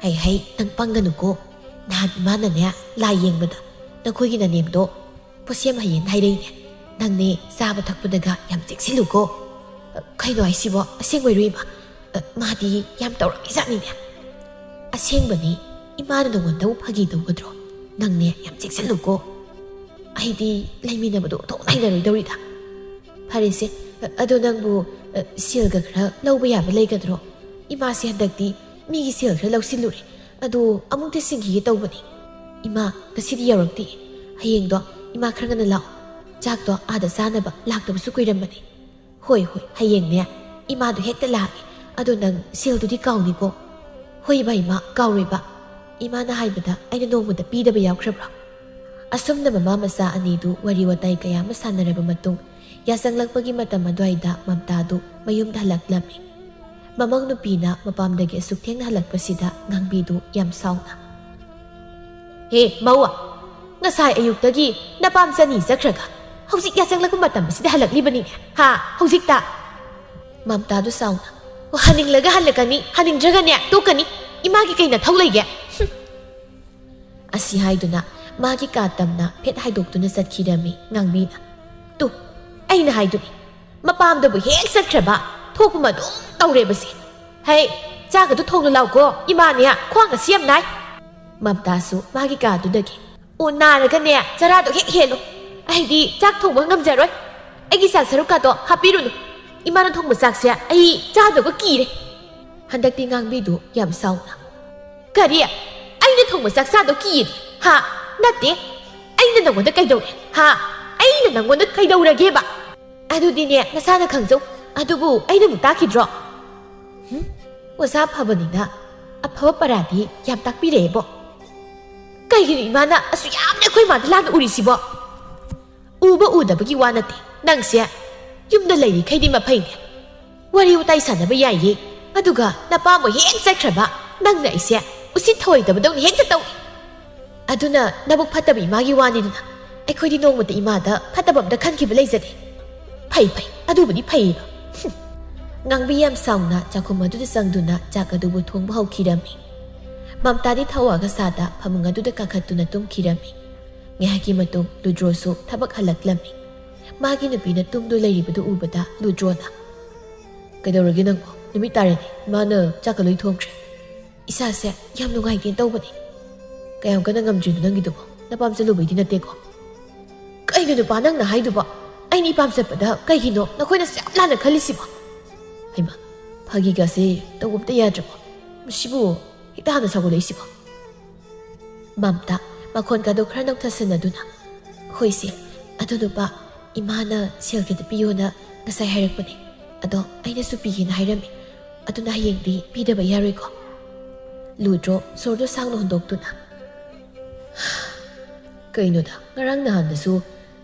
ꯍꯩ ꯅꯪ ꯄꯪꯒꯅꯨꯀꯣ ꯅꯍꯥꯟ ꯏꯃꯥꯅꯅꯦ ꯂꯥꯏ ꯌꯦꯡꯕꯗ ꯅꯈꯣꯏꯒꯤ ꯅꯅꯦꯝꯗꯣ ꯄꯣꯠꯁꯦꯝ ꯍꯩꯌꯦꯅ ꯍꯥꯏꯔꯛꯏꯅꯦ ꯅꯪꯅꯦ ꯆꯥꯕ ꯊꯛꯄꯗꯒ ꯌꯥꯝ ꯆꯦꯛꯁꯤꯜꯂꯨꯀꯣ ꯀꯩꯅꯣ ꯍꯥꯏꯁꯤꯕꯣ ꯑꯁꯦꯡꯕꯩꯔꯣ ꯏꯃꯥ ꯃꯥꯗꯤ ꯌꯥꯝ ꯇꯧꯔꯝꯃꯤꯖꯥꯠꯅꯤꯅꯦ ꯑꯁꯦꯡꯕꯅꯤ ꯏꯃꯥꯅ ꯅꯉꯣꯟꯗꯕꯨ ꯐꯥꯒꯤ ꯇꯧꯒꯗ꯭ꯔꯣ ꯅꯪꯅꯦ ꯌꯥꯝ ꯆꯦꯛꯁꯤꯜꯂꯨꯀꯣ ꯑꯩꯗꯤ ꯂꯩꯃꯤꯟꯅꯕꯗꯣ ꯑꯣꯟꯊꯣꯛꯅ ꯍꯩꯅꯔꯣꯏꯗꯧꯔꯤꯗ ꯐꯔꯦꯁꯦ ꯑꯗꯣ ꯅꯪꯕꯨ ꯁꯦꯜꯒ ꯈꯔ ꯂꯧꯕ ꯌꯥꯕ ꯂꯩꯒꯗ꯭ꯔꯣ ꯏꯃꯥꯁꯦ ꯍꯟꯗꯛꯇꯤ ꯃꯤꯒꯤ ꯁꯦꯜ ꯈꯔ ꯂꯧꯁꯤꯜꯂꯨꯔꯦ ꯑꯗꯣ ꯑꯃꯨꯛꯇ ꯁꯤꯡꯈꯤꯒꯦ ꯇꯧꯕꯅꯤ ꯏꯃꯥ ꯉꯁꯤꯗꯤ ꯌꯧꯔꯛꯇꯦ ꯍꯌꯦꯡꯗꯣ ꯏꯃꯥ ꯈꯔ ꯉꯟꯅ ꯂꯥꯛꯑꯣ ꯆꯥꯛꯇꯣ ꯑꯥꯗ ꯆꯥꯅꯕ ꯂꯥꯛꯇꯕꯁꯨ ꯀꯨꯏꯔꯝꯕꯅꯤ ꯍꯣꯏ ꯍꯌꯦꯡꯅꯦ ꯏꯃꯥꯗꯣ ꯍꯦꯛꯇ ꯂꯥꯛꯑꯒꯦ ꯑꯗꯣ ꯅꯪ ꯁꯦꯜꯗꯨꯗꯤ ꯀꯥꯎꯅꯤꯀꯣ ꯍꯣꯏ ꯏꯃꯥ ꯀꯥꯎꯔꯣꯏꯕ ꯏꯃꯥꯅ ꯍꯥꯏꯕꯗ ꯑꯩꯅ ꯅꯣꯡꯃꯗ ꯄꯤꯗꯕ ꯌꯥꯎꯈ꯭ꯔꯕ꯭ꯔꯣ? ꯑꯁꯨꯝꯅ ꯃꯃꯥ ꯃꯆꯥ ꯑꯅꯤꯗꯨ ꯋꯥꯔꯤ ꯋꯥꯇꯥꯏ ꯀꯌꯥ ꯑꯃ ꯁꯥꯟꯅꯔꯕ ꯃꯇꯨꯡ ꯌꯥꯆꯪꯂꯛꯄꯒꯤ ꯃꯇꯝ ꯑꯗꯨꯋꯥꯏꯗ ꯃꯝꯇꯥꯗꯨ ꯃꯌꯨꯝꯗ ꯍꯜꯂꯛꯂꯝꯃꯤ꯫ ꯃꯃꯧ ꯅꯨꯄꯤꯅ ꯃꯄꯥꯝꯗꯒꯤ ꯑꯁꯨꯛ ꯊꯦꯡꯅ ꯍꯜꯂꯛꯄꯁꯤꯗ ꯉꯥꯡꯕꯤꯗꯨ ꯌꯥꯝ ꯁꯥꯎꯅ "ꯍꯦ ꯃꯧ, ꯉꯁꯥꯏ ꯑꯌꯨꯛꯇꯒꯤ ꯅꯄꯥꯝ ꯆꯅꯤ ꯆꯠꯈ꯭ꯔꯒ ꯍꯧꯖꯤꯛ ꯌꯥꯆꯪꯂꯛꯄ ꯃꯇꯝ ꯑꯁꯤꯗ ꯍꯜꯂꯛꯂꯤꯕꯅꯤꯅꯦ ꯍꯥ ꯍꯧꯖꯤꯛꯇ?" ꯃꯝꯇꯥꯗꯨ ꯁꯥꯎꯅ "ꯍꯟꯅꯤꯡꯂꯒ ꯍꯜꯂꯛꯀꯅꯤ, ꯍꯟꯅꯤꯡꯗ꯭ꯔꯒꯅꯦ ꯇꯣꯛꯀꯅꯤ, ꯏꯃꯥꯒꯤ ꯀꯩ ꯅꯊꯧ ꯂꯩꯒꯦ?" ꯑꯁꯤ ꯍꯥꯏꯗꯨꯅ ꯃꯥꯒꯤ ꯀꯥ ꯇꯝꯅ ꯐꯦꯠ ꯍꯥꯏꯗꯣꯛꯇꯨꯅ ꯆꯠꯈꯤꯔꯝꯃꯤ ꯉꯥꯡꯕꯤꯅ꯫ "ꯇꯨ ꯑꯩꯅ ꯍꯥꯏꯗꯨꯅꯤ, ꯃꯄꯥꯝꯗꯕꯨ ꯍꯦꯛ ꯆꯠꯈ꯭ꯔꯕ ꯊꯣꯛꯄ ꯑꯗꯨꯝ ꯇꯧꯔꯦꯕꯁꯤ꯫ ꯍꯩ ꯆꯥꯛ ꯑꯗꯨ ꯊꯣꯡꯅ ꯂꯥꯎꯀꯣ, ꯏꯃꯥꯅꯦ ꯈ꯭ꯋꯥꯡ ꯑꯁꯤ ꯌꯥꯝ ꯅꯥꯏ." ꯃꯝꯇꯥꯁꯨ ꯃꯥꯒꯤ ꯀꯥꯗꯨꯗꯒꯤ "ꯑꯣ ꯅꯥꯔꯒꯅꯦ ꯆꯔꯥꯗꯣ ꯍꯦꯛ ꯍꯦꯜꯂꯨ, ꯑꯩꯗꯤ ꯆꯥꯛ ꯊꯣꯡꯕ ꯉꯝꯖꯔꯣꯏ, ꯑꯩꯒꯤ ꯆꯥꯛ ꯁꯔꯨꯛꯀꯥꯗꯣ ꯍꯥꯞꯄꯤꯔꯨꯅꯨ, ꯏꯃꯥꯅ ꯊꯣꯡꯕ ꯆꯥꯛꯁꯦ ꯑꯩ ꯆꯥꯗꯧꯕ ꯀꯤꯔꯦ." ꯍꯟꯗꯛꯇꯤ ꯉꯥꯡꯕꯤꯗꯨ ꯌꯥꯝ ꯁꯥꯎꯅ "ꯀꯔꯤ? ꯑꯩꯅ ꯊꯣꯡꯕ ꯆꯥꯛ ꯆꯥꯗꯧ ꯀꯤꯌꯦꯗꯤ? ꯍꯥ ꯅꯠꯇꯦ, ꯑꯩꯅ ꯅꯪꯉꯣꯟꯗ ꯀꯩꯗꯧꯔꯦ? ꯍꯥ ꯑꯩꯅ ꯅꯪꯉꯣꯟꯗ ꯀꯩꯗꯧꯔꯒꯦꯕ? ꯑꯗꯨꯗꯤꯅꯦ ꯅꯁꯥꯅ ꯈꯪꯖꯧ, ꯑꯗꯨꯕꯨ ꯑꯩꯅꯕꯨ ꯇꯥꯈꯤꯗ꯭ꯔꯣ? ꯑꯣꯖꯥ ꯐꯕꯅꯤꯅ ꯑꯐꯕ ꯄꯔꯥꯗꯤ ꯌꯥꯝ ꯇꯥꯛꯄꯤꯔꯛꯑꯦꯕꯣ꯫ ꯀꯩꯒꯤꯅꯣ ꯏꯃꯥꯅ ꯑꯁꯨ ꯌꯥꯝꯅ ꯑꯩꯈꯣꯏ ꯃꯥꯗ ꯂꯥꯟꯅ ꯎꯔꯤꯁꯤꯕꯣ? ꯎꯕ ꯎꯗꯕꯒꯤ ꯋꯥ ꯅꯠꯇꯦ, ꯅꯪꯁꯦ ꯌꯨꯝꯗ ꯂꯩꯔꯤꯈꯩꯗꯤ ꯃꯐꯩꯅꯦ, ꯋꯥꯔꯤ ꯋꯥꯇꯥꯏ ꯁꯥꯟꯅꯕ ꯌꯥꯏꯌꯦ, ꯑꯗꯨꯒ ꯅꯄꯥꯝꯕ ꯍꯦꯛ ꯆꯠꯈ꯭ꯔꯕ ꯅꯪꯅ ꯑꯩꯁꯦ ꯎꯁꯤꯠ ꯊꯑꯣꯏꯗꯕꯗꯧꯅ ꯍꯦꯛꯇ ꯇꯧꯏ꯫ ꯑꯗꯨꯅ ꯅꯕꯨꯛ ꯐꯠꯇꯕ ꯏꯃꯥꯒꯤ ꯋꯥꯅꯤꯗꯅ ꯑꯩꯈꯣꯏꯗꯤ ꯅꯣꯡꯃꯇ ꯏꯃꯥꯗ ꯐꯠꯇꯕ ꯑꯝꯇ ꯈꯟꯈꯤꯕ ꯂꯩꯖꯗꯦ꯫ ꯐꯩ ꯑꯗꯨꯕꯨꯗꯤ ꯐꯩꯌꯦꯕ." ꯉꯥꯡꯕꯤ ꯌꯥꯝ ꯁꯥꯎꯅ ꯆꯥꯛꯈꯨꯝ ꯑꯗꯨꯗ ꯆꯪꯗꯨꯅ ꯆꯥꯛ ꯑꯗꯨꯕꯨ ꯊꯣꯡꯕ ꯍꯧꯈꯤꯔꯝꯃꯤ꯫ ꯃꯝꯇꯥꯗꯤ ꯊꯋꯥꯒ ꯁꯥꯗ ꯐꯃꯨꯡ ꯑꯗꯨꯗ ꯀꯥꯈꯠꯇꯨꯅ ꯇꯨꯝꯈꯤꯔꯝꯃꯤ꯫ ꯉꯥꯏꯍꯥꯛꯀꯤ ꯃꯇꯨꯡ ꯂꯨꯗ꯭ꯔꯣꯁꯨ ꯊꯕꯛ ꯍꯜꯂꯛꯂꯝꯃꯤ꯫ ꯃꯥꯒꯤ ꯅꯨꯄꯤꯅ ꯇꯨꯝꯗꯨ ꯂꯩꯔꯤꯕꯗꯨ ꯎꯕꯗ ꯂꯨꯗ꯭ꯔꯣꯅ "ꯀꯩꯗꯧꯔꯒꯦ ꯅꯪꯕꯣ? ꯅꯨꯃꯤꯠ ꯇꯥꯔꯦꯅꯦ, ꯏꯃꯥꯅ ꯆꯥꯛꯀ ꯂꯣꯏ ꯊꯣꯡꯈ꯭ꯔꯦ." "ꯏꯁꯥꯁꯦ ꯌꯥꯝ ꯅꯨꯡꯉꯥꯏꯇꯦꯅ ꯇꯧꯕꯅꯦ." "ꯀꯌꯥꯝ ꯀꯟꯅ ꯉꯝꯗ꯭ꯔꯤꯅꯣ ꯅꯪꯒꯤꯗꯨꯕꯣ? ꯅꯄꯥꯝ ꯆꯠꯂꯨꯕꯩꯗꯤ ꯅꯠꯇꯦꯀꯣ?" "ꯀꯩꯅꯣ ꯅꯨꯄꯥ ꯅꯪꯅ ꯍꯥꯏꯗꯨꯕꯣ? ꯑꯩꯅ ꯏꯄꯥꯝ ꯆꯠꯄꯗ ꯀꯩꯒꯤꯅꯣ ꯅꯈꯣꯏꯅ ꯌꯥꯝ ꯂꯥꯟꯅ ꯈꯜꯂꯤꯁꯤꯕꯣ?" "ꯍꯩꯃꯥ, ꯐꯥꯒꯤꯒꯁꯦ ꯇꯧꯕ ꯑꯝꯇ ꯌꯥꯗ꯭ꯔꯕꯣ? ꯃꯁꯤꯕꯨ ꯍꯦꯛꯇ ꯍꯥꯟꯅ ꯁꯥꯎꯒꯠꯂꯛꯏꯁꯤꯕꯣ?" ꯃꯝꯇꯥ ꯃꯈꯣꯟꯒꯗꯣ ꯈꯔ ꯅꯧꯊꯁꯤꯟꯅꯗꯨꯅ "ꯍꯣꯏꯁꯦ, ꯑꯗꯨ ꯅꯨꯄꯥ, ꯏꯃꯥꯅ ꯁꯦꯜ ꯈꯤꯇ ꯄꯤꯌꯣꯅ ꯉꯁꯥꯏ ꯍꯥꯏꯔꯛꯄꯅꯦ, ꯑꯗꯣ ꯑꯩꯅꯁꯨ ꯄꯤꯒꯦꯅ ꯍꯥꯏꯔꯝꯃꯤ, ꯑꯗꯨꯅ ꯍꯌꯦꯡꯗꯤ ꯄꯤꯗꯕ ꯌꯥꯔꯣꯏꯀꯣ?" ꯂꯨꯗ꯭ꯔꯣ ꯁꯣꯔꯗꯣ ꯁꯥꯡꯅ ꯍꯣꯟꯗꯣꯛꯇꯨꯅ "ꯀꯩꯅꯣꯗ, ꯉꯔꯥꯡ ꯅꯍꯥꯟꯗꯁꯨ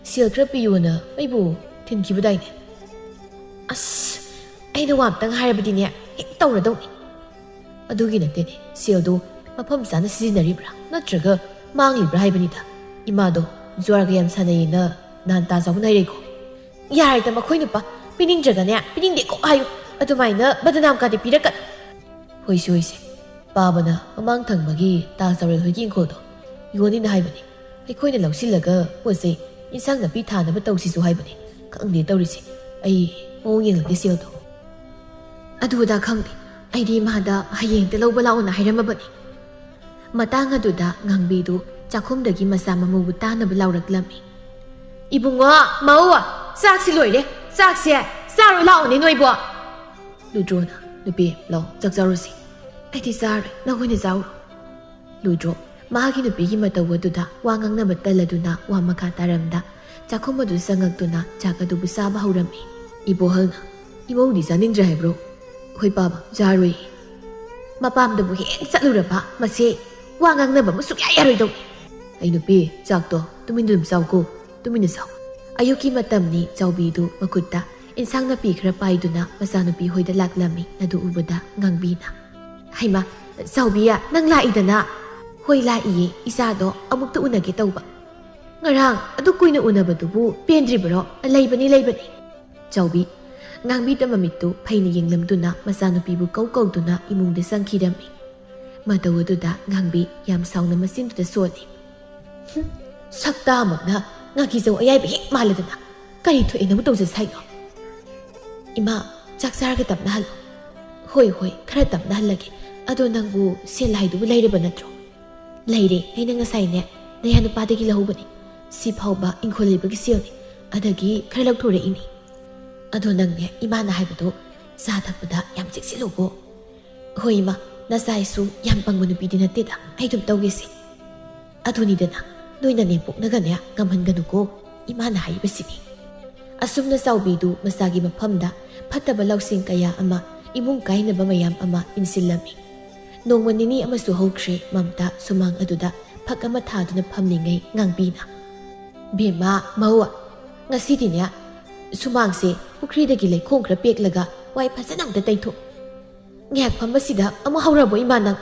ꯁꯦꯜ ꯈꯔ ꯄꯤꯌꯣꯅ ꯑꯩꯕꯨ ꯊꯤꯟꯈꯤꯕꯗꯥꯏꯅꯦ?" "ꯑꯁ ꯑꯩꯅ ꯋꯥ ꯑꯝꯇꯪ ꯍꯥꯏꯔꯕꯗꯤꯅꯦ ꯍꯦꯛ ꯇꯧꯔꯗꯧꯅꯤ." "ꯑꯗꯨꯒꯤ ꯅꯠꯇꯦꯅꯦ, ꯁꯦꯜꯗꯣ ꯃꯐꯝ ꯆꯥꯅ ꯁꯤꯖꯤꯟꯅꯔꯤꯕ꯭ꯔꯥ ꯅꯠꯇ꯭ꯔꯒ ꯃꯥꯡꯂꯤꯕ꯭ꯔꯥ ꯍꯥꯏꯕꯅꯤꯗ꯫ ꯏꯃꯥꯗꯣ ꯖꯨꯋꯥꯔꯒ ꯌꯥꯝ ꯁꯥꯟꯅꯩꯌꯦꯅ ꯅꯍꯥꯟ ꯇꯥ ꯆꯥꯎꯕꯅ ꯍꯥꯏꯔꯦꯀꯣ." "ꯌꯥꯔꯦꯗ ꯃꯈꯣꯏ ꯅꯨꯄꯥ, ꯄꯤꯅꯤꯡꯗ꯭ꯔꯒꯅꯦ ꯄꯤꯅꯤꯡꯗꯦꯀꯣ ꯍꯥꯏꯌꯨ, ꯑꯗꯨꯃꯥꯏꯅ ꯕꯗꯅꯥꯝꯀꯥꯗꯤ ꯄꯤꯔꯛꯀꯅꯨ." "ꯍꯣꯏꯁꯦ, ꯄꯥꯕꯅ ꯃꯃꯥꯡ ꯊꯪꯕꯒꯤ ꯇꯥ ꯆꯥꯎꯔꯦꯜ ꯍꯣꯏꯒꯤ ꯏꯪꯈꯣꯜꯗꯣ ꯌꯣꯟꯅꯤꯅ ꯍꯥꯏꯕꯅꯤ, ꯑꯩꯈꯣꯏꯅ ꯂꯧꯁꯤꯜꯂꯒ ꯄꯣꯠ ꯆꯩ ꯏꯟꯁꯥꯡ ꯅꯥꯄꯤ ꯊꯥꯅꯕ ꯇꯧꯁꯤꯁꯨ ꯍꯥꯏꯕꯅꯤ꯫ ꯈꯪꯗꯦ ꯇꯧꯔꯤꯁꯦ, ꯑꯩ ꯃꯑꯣꯡ ꯌꯦꯡꯂꯛꯇꯦ ꯁꯦꯜꯗꯣ." "ꯑꯗꯨꯗ ꯈꯪꯗꯦ, ꯑꯩꯗꯤ ꯏꯃꯥꯗ ꯍꯌꯦꯡꯇ ꯂꯧꯕ ꯂꯥꯛꯑꯣꯅ ꯍꯥꯏꯔꯝꯃꯕꯅꯤ." ꯃꯇꯥꯡ ꯑꯗꯨꯗ ꯉꯥꯡꯕꯤꯗꯨ ꯆꯥꯛꯈꯨꯝꯗꯒꯤ ꯃꯆꯥ ꯃꯃꯧꯕꯨ ꯇꯥꯅꯕ ꯂꯥꯎꯔꯛꯂꯝꯃꯤ꯫ "ꯏꯕꯨꯡꯉꯣ, ꯃꯧ, ꯆꯥꯛꯁꯤ ꯂꯣꯏꯔꯦ, ꯆꯥꯛꯁꯦ ꯆꯥꯔꯣ ꯂꯥꯛꯑꯣꯅꯦ ꯅꯣꯏꯕꯣ." ꯂꯨꯗ꯭ꯔꯣꯅ "ꯅꯨꯄꯤ ꯂꯥꯎ ꯆꯥꯛ ꯆꯥꯔꯨꯁꯤ." "ꯑꯩꯗꯤ ꯆꯥꯔꯣꯏ, ꯅꯈꯣꯏꯅ ꯆꯥꯎꯔꯣ." ꯂꯨꯗ꯭ꯔꯣ ꯃꯥꯒꯤ ꯅꯨꯄꯤꯒꯤ ꯃꯇꯧ ꯑꯗꯨꯗ ꯋꯥ ꯉꯥꯡꯅꯕ ꯇꯜꯂꯗꯨꯅ ꯋꯥ ꯃꯈꯥ ꯇꯥꯔꯝꯗ ꯆꯥꯛꯈꯨꯝ ꯑꯗꯨ ꯆꯪꯉꯛꯇꯨꯅ ꯆꯥꯛ ꯑꯗꯨꯕꯨ ꯆꯥꯕ ꯍꯧꯔꯝꯃꯤ꯫ "ꯏꯕꯣꯍꯜꯅ ꯏꯃꯧꯗꯤ ꯆꯥꯅꯤꯡꯗ꯭ꯔꯦ ꯍꯥꯏꯕ꯭ꯔꯣ?" "ꯍꯣꯏ ꯄꯥꯕ, ꯆꯥꯔꯣꯏ." "ꯃꯄꯥꯝꯗꯕꯨ ꯍꯦꯛ ꯆꯠꯂꯨꯔꯕ ꯃꯁꯦ ꯋꯥ ꯉꯥꯡꯅꯕ ꯑꯃ ꯁꯨꯛꯌꯥ ꯌꯥꯔꯣꯏꯗꯧꯅꯤ." "ꯑꯩ ꯅꯨꯄꯤ, ꯆꯥꯛꯇꯣ ꯇꯨꯃꯤꯟꯅ ꯑꯗꯨꯝ ꯆꯥꯎꯀꯣ, ꯇꯨꯃꯤꯟꯅ ꯆꯥꯎ." ꯑꯌꯨꯛꯀꯤ ꯃꯇꯝꯅꯤ ꯆꯥꯎꯕꯤꯗꯨ ꯃꯈꯨꯠꯇ ꯏꯟꯁꯥꯡ ꯅꯥꯄꯤ ꯈꯔ ꯄꯥꯏꯗꯨꯅ ꯃꯆꯥꯅꯨꯄꯤ ꯍꯣꯏꯗ ꯂꯥꯛꯂꯝꯃꯤ꯫ ꯑꯗꯨ ꯎꯕꯗ ꯉꯥꯡꯕꯤꯅ "ꯍꯩꯃꯥ, ꯆꯥꯎꯕꯤꯌꯥ ꯅꯪ ꯂꯥꯛꯏꯗꯅ?" "ꯍꯣꯏ ꯂꯥꯛꯏꯌꯦ, ꯏꯆꯥꯗꯣ ꯑꯃꯨꯛꯇ ꯎꯅꯒꯦ ꯇꯧꯕ." "ꯉꯔꯥꯡ ꯑꯗꯨ ꯀꯨꯏꯅ ꯎꯅꯕꯗꯨꯕꯨ ꯄꯦꯟꯗ꯭ꯔꯤꯕꯔꯣ?" "ꯂꯩꯕꯅꯤ." ꯆꯥꯎꯕꯤ ꯉꯥꯡꯕꯤꯗ ꯃꯃꯤꯠꯇꯨ ꯐꯩꯅ ꯌꯦꯡꯂꯝꯗꯨꯅ ꯃꯆꯥꯅꯨꯄꯤꯕꯨ ꯀꯧꯗꯨꯅ ꯏꯃꯨꯡꯗ ꯆꯪꯈꯤꯔꯝꯃꯤ꯫ ꯃꯇꯧ ꯑꯗꯨꯗ ꯉꯥꯡꯕꯤ ꯌꯥꯝ ꯁꯥꯎꯅ ꯃꯆꯤꯟꯗꯨꯗ ꯁꯣꯜꯂꯤ꯫ "ꯁꯛꯇꯥꯃꯛꯅ ꯉꯥꯀꯤꯖꯧ ꯑꯌꯥꯏꯕ ꯍꯦꯛ ꯃꯥꯜꯂꯗꯅ ꯀꯔꯤ ꯊꯣꯛꯑꯦꯅꯕꯨ ꯇꯧꯖꯁꯦ ꯍꯥꯏꯅꯣ?" "ꯏꯃꯥ, ꯆꯥꯛ ꯆꯥꯔꯒ ꯇꯞꯅ ꯍꯜꯂꯣ." ꯍꯣꯏ, ꯈꯔ ꯇꯞꯅ ꯍꯜꯂꯒꯦ, ꯑꯗꯣ ꯅꯪꯕꯨ ꯁꯦꯜ ꯍꯥꯏꯗꯨꯕꯨ ꯂꯩꯔꯕ ꯅꯠꯇ꯭ꯔꯣ?" "ꯂꯩꯔꯦ, ꯑꯩꯅ ꯉꯁꯥꯏꯅꯦ ꯅꯌꯥ ꯅꯨꯄꯥꯗꯒꯤ ꯂꯧꯍꯧꯕꯅꯤ, ꯁꯤ ꯐꯥꯎꯕ ꯏꯪꯈꯣꯜ ꯂꯩꯕꯒꯤ ꯁꯦꯜꯅꯤ, ꯑꯗꯒꯤ ꯈꯔ ꯂꯧꯊꯣꯔꯛꯏꯅꯤ." "ꯑꯗꯣ ꯅꯪꯅꯦ ꯏꯃꯥꯅ ꯍꯥꯏꯕꯗꯣ ꯆꯥ ꯊꯛꯄꯗ ꯌꯥꯝ ꯆꯦꯛꯁꯤꯜꯂꯨꯀꯣ." "ꯍꯣꯏ ꯏꯃꯥ, ꯅꯆꯥꯏꯁꯨ ꯌꯥꯝ ꯄꯪꯕ ꯅꯨꯄꯤꯗꯤ ꯅꯠꯇꯦꯗ, ꯑꯩ ꯑꯗꯨꯝ ꯇꯧꯒꯦꯁꯦ." "ꯑꯗꯨꯅꯤꯗꯅ, ꯅꯣꯏꯅ ꯅꯦꯝꯄꯣꯛꯅꯒꯅꯦ ꯉꯝꯍꯟꯒꯅꯨꯀꯣ, ꯏꯃꯥꯅ ꯍꯥꯏꯔꯤꯕꯁꯤꯅꯤ." ꯑꯁꯨꯝꯅ ꯆꯥꯎꯕꯤꯗꯨ ꯃꯆꯥꯒꯤ ꯃꯐꯝꯗ ꯐꯠꯇꯕ ꯂꯧꯁꯤꯡ ꯀꯌꯥ ꯑꯃ, ꯏꯃꯨꯡ ꯀꯥꯏꯅꯕ ꯃꯌꯥꯝ ꯑꯃ ꯏꯟꯁꯤꯜꯂꯝꯃꯤ꯫ Nongma nini amasu hokre mamta sumang aduda phak ama thaduna phamningai ngangbina. Bema mawa ngasidi nya sumangse pukhridagi leikhong khra peklaga wai phasana amta taitho. Ngyak phambasida amu haurabo imanang.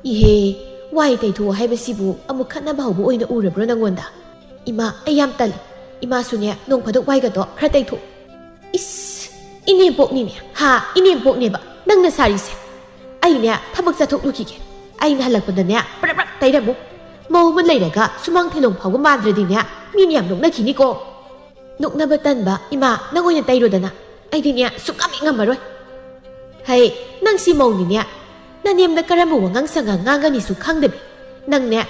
Ihe wai taitho haibasibu amu khatnaba haubu oina urabro nangonda. Ima ayam tali. Ima sunya nong phadok wai ga do khra taitho. Is ine bokni ne ha ine bokne ba nangna sari se. Aina thabak chathok lukige. Aina halakpada ne prak prak tairamu. Mau man leiraga sumang thelong phawga mandradi ne mi niam nokna khini ko. Nokna batan ba ima nangoina tairodana. Aidi ne sukami ngamaroi. Hai nang si mau ni ne nanem da karamu wangang sanga ngangani su khangdebi. Nang ne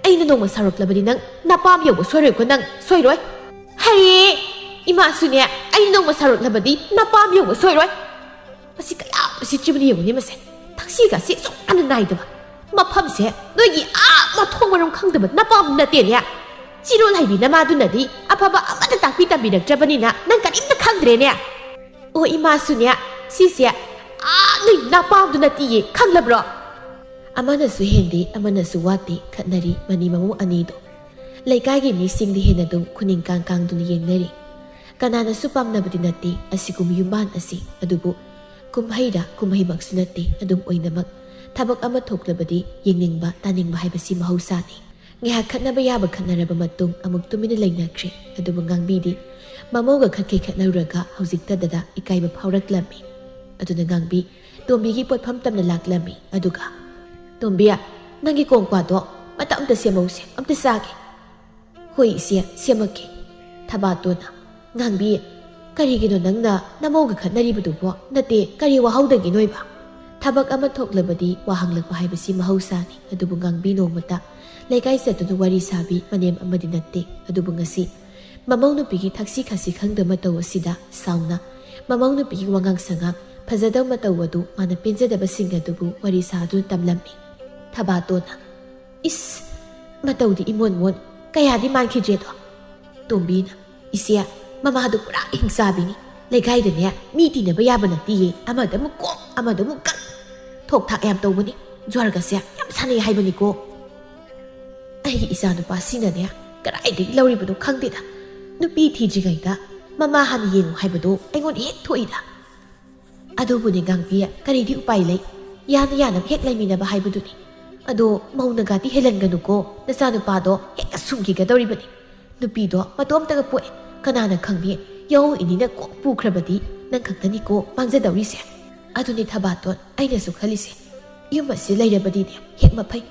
aina nongma saroklabadi nang napam yobo soiroi ko nang soiroi. Hai ima su ne aina nongma saroklabadi napam yobo soiroi. Masi kaya masi chibni yobo ni mase. Taksiga si sok ana naidaba. Maphamse noigi mathong marong khangdaba napam na te ne. Chiro laibi na madunadi apaba amata takpi tabirak jabani na nang karimta khangdre ne. O ima su ne sisia nui napam du nati khanglabro. Amana su hindi amana su wati khatnari mani mamu anido. Laikai gi mi singdi hena dum kuning kang kang dun yengnari. Kanana su pamnabadi nati asigum yuman asi adubu kumhaida kumhai maksunati adum oinamak thabak ama thoklabadi yengningba taningba haibasi mahausani ngeha khatnaba yaba khatnaraba matung amuk tumina lainakre adubu ngangbidi mamoga khatke khatnaruraga haujikta dada ikaiba phauraklammi aduna ngangbi tombigi potpham tamna laklami aduga tombiya nangi kongkwa do mata amta semause amta sage hoi sia semake thabatona ngangbi karigino nangna namoga khatnaribudubo nate kari wahaudagi noiba thabak ama thoklabadi wahanglakpa haibasi mahausani adubu ngangbi nongmata laikai satunu wari sabi manem amadi natte adubu ngasi mamau nupigi thaksi khasi khangdama taw asida sauna mamau nupigi wangang sanga phajadaw mataw adu mana penjadaba singa dubu wari sadu tamlammi thabatona is matawdi imon mon kayadi mankhije do tombina isia mama do pura hingsabi ni legai de ne mi ti ne ba ya bana ti amada mu ko amada mu kan thok thak yam tawbani jwarga se yam sane haibani ko ai isa no pasina ne karai de lawri bu khangde da nupi thi jigai da mama han yeng haibu aingon hek thoi da adu bu ne gangpi kari di upai lai yana yana hek lai mina ba haibu ni ado mauna ga ti helan ganu ko nasa nu pa do hek asumgi ga dori bani nupi do matom ta ga poe kanana khangbi yau inina ko pukrabadi nang khangtani ko mangjadawi se aduni thabaton aina su khalise yumba se lairabadi ne hek maphai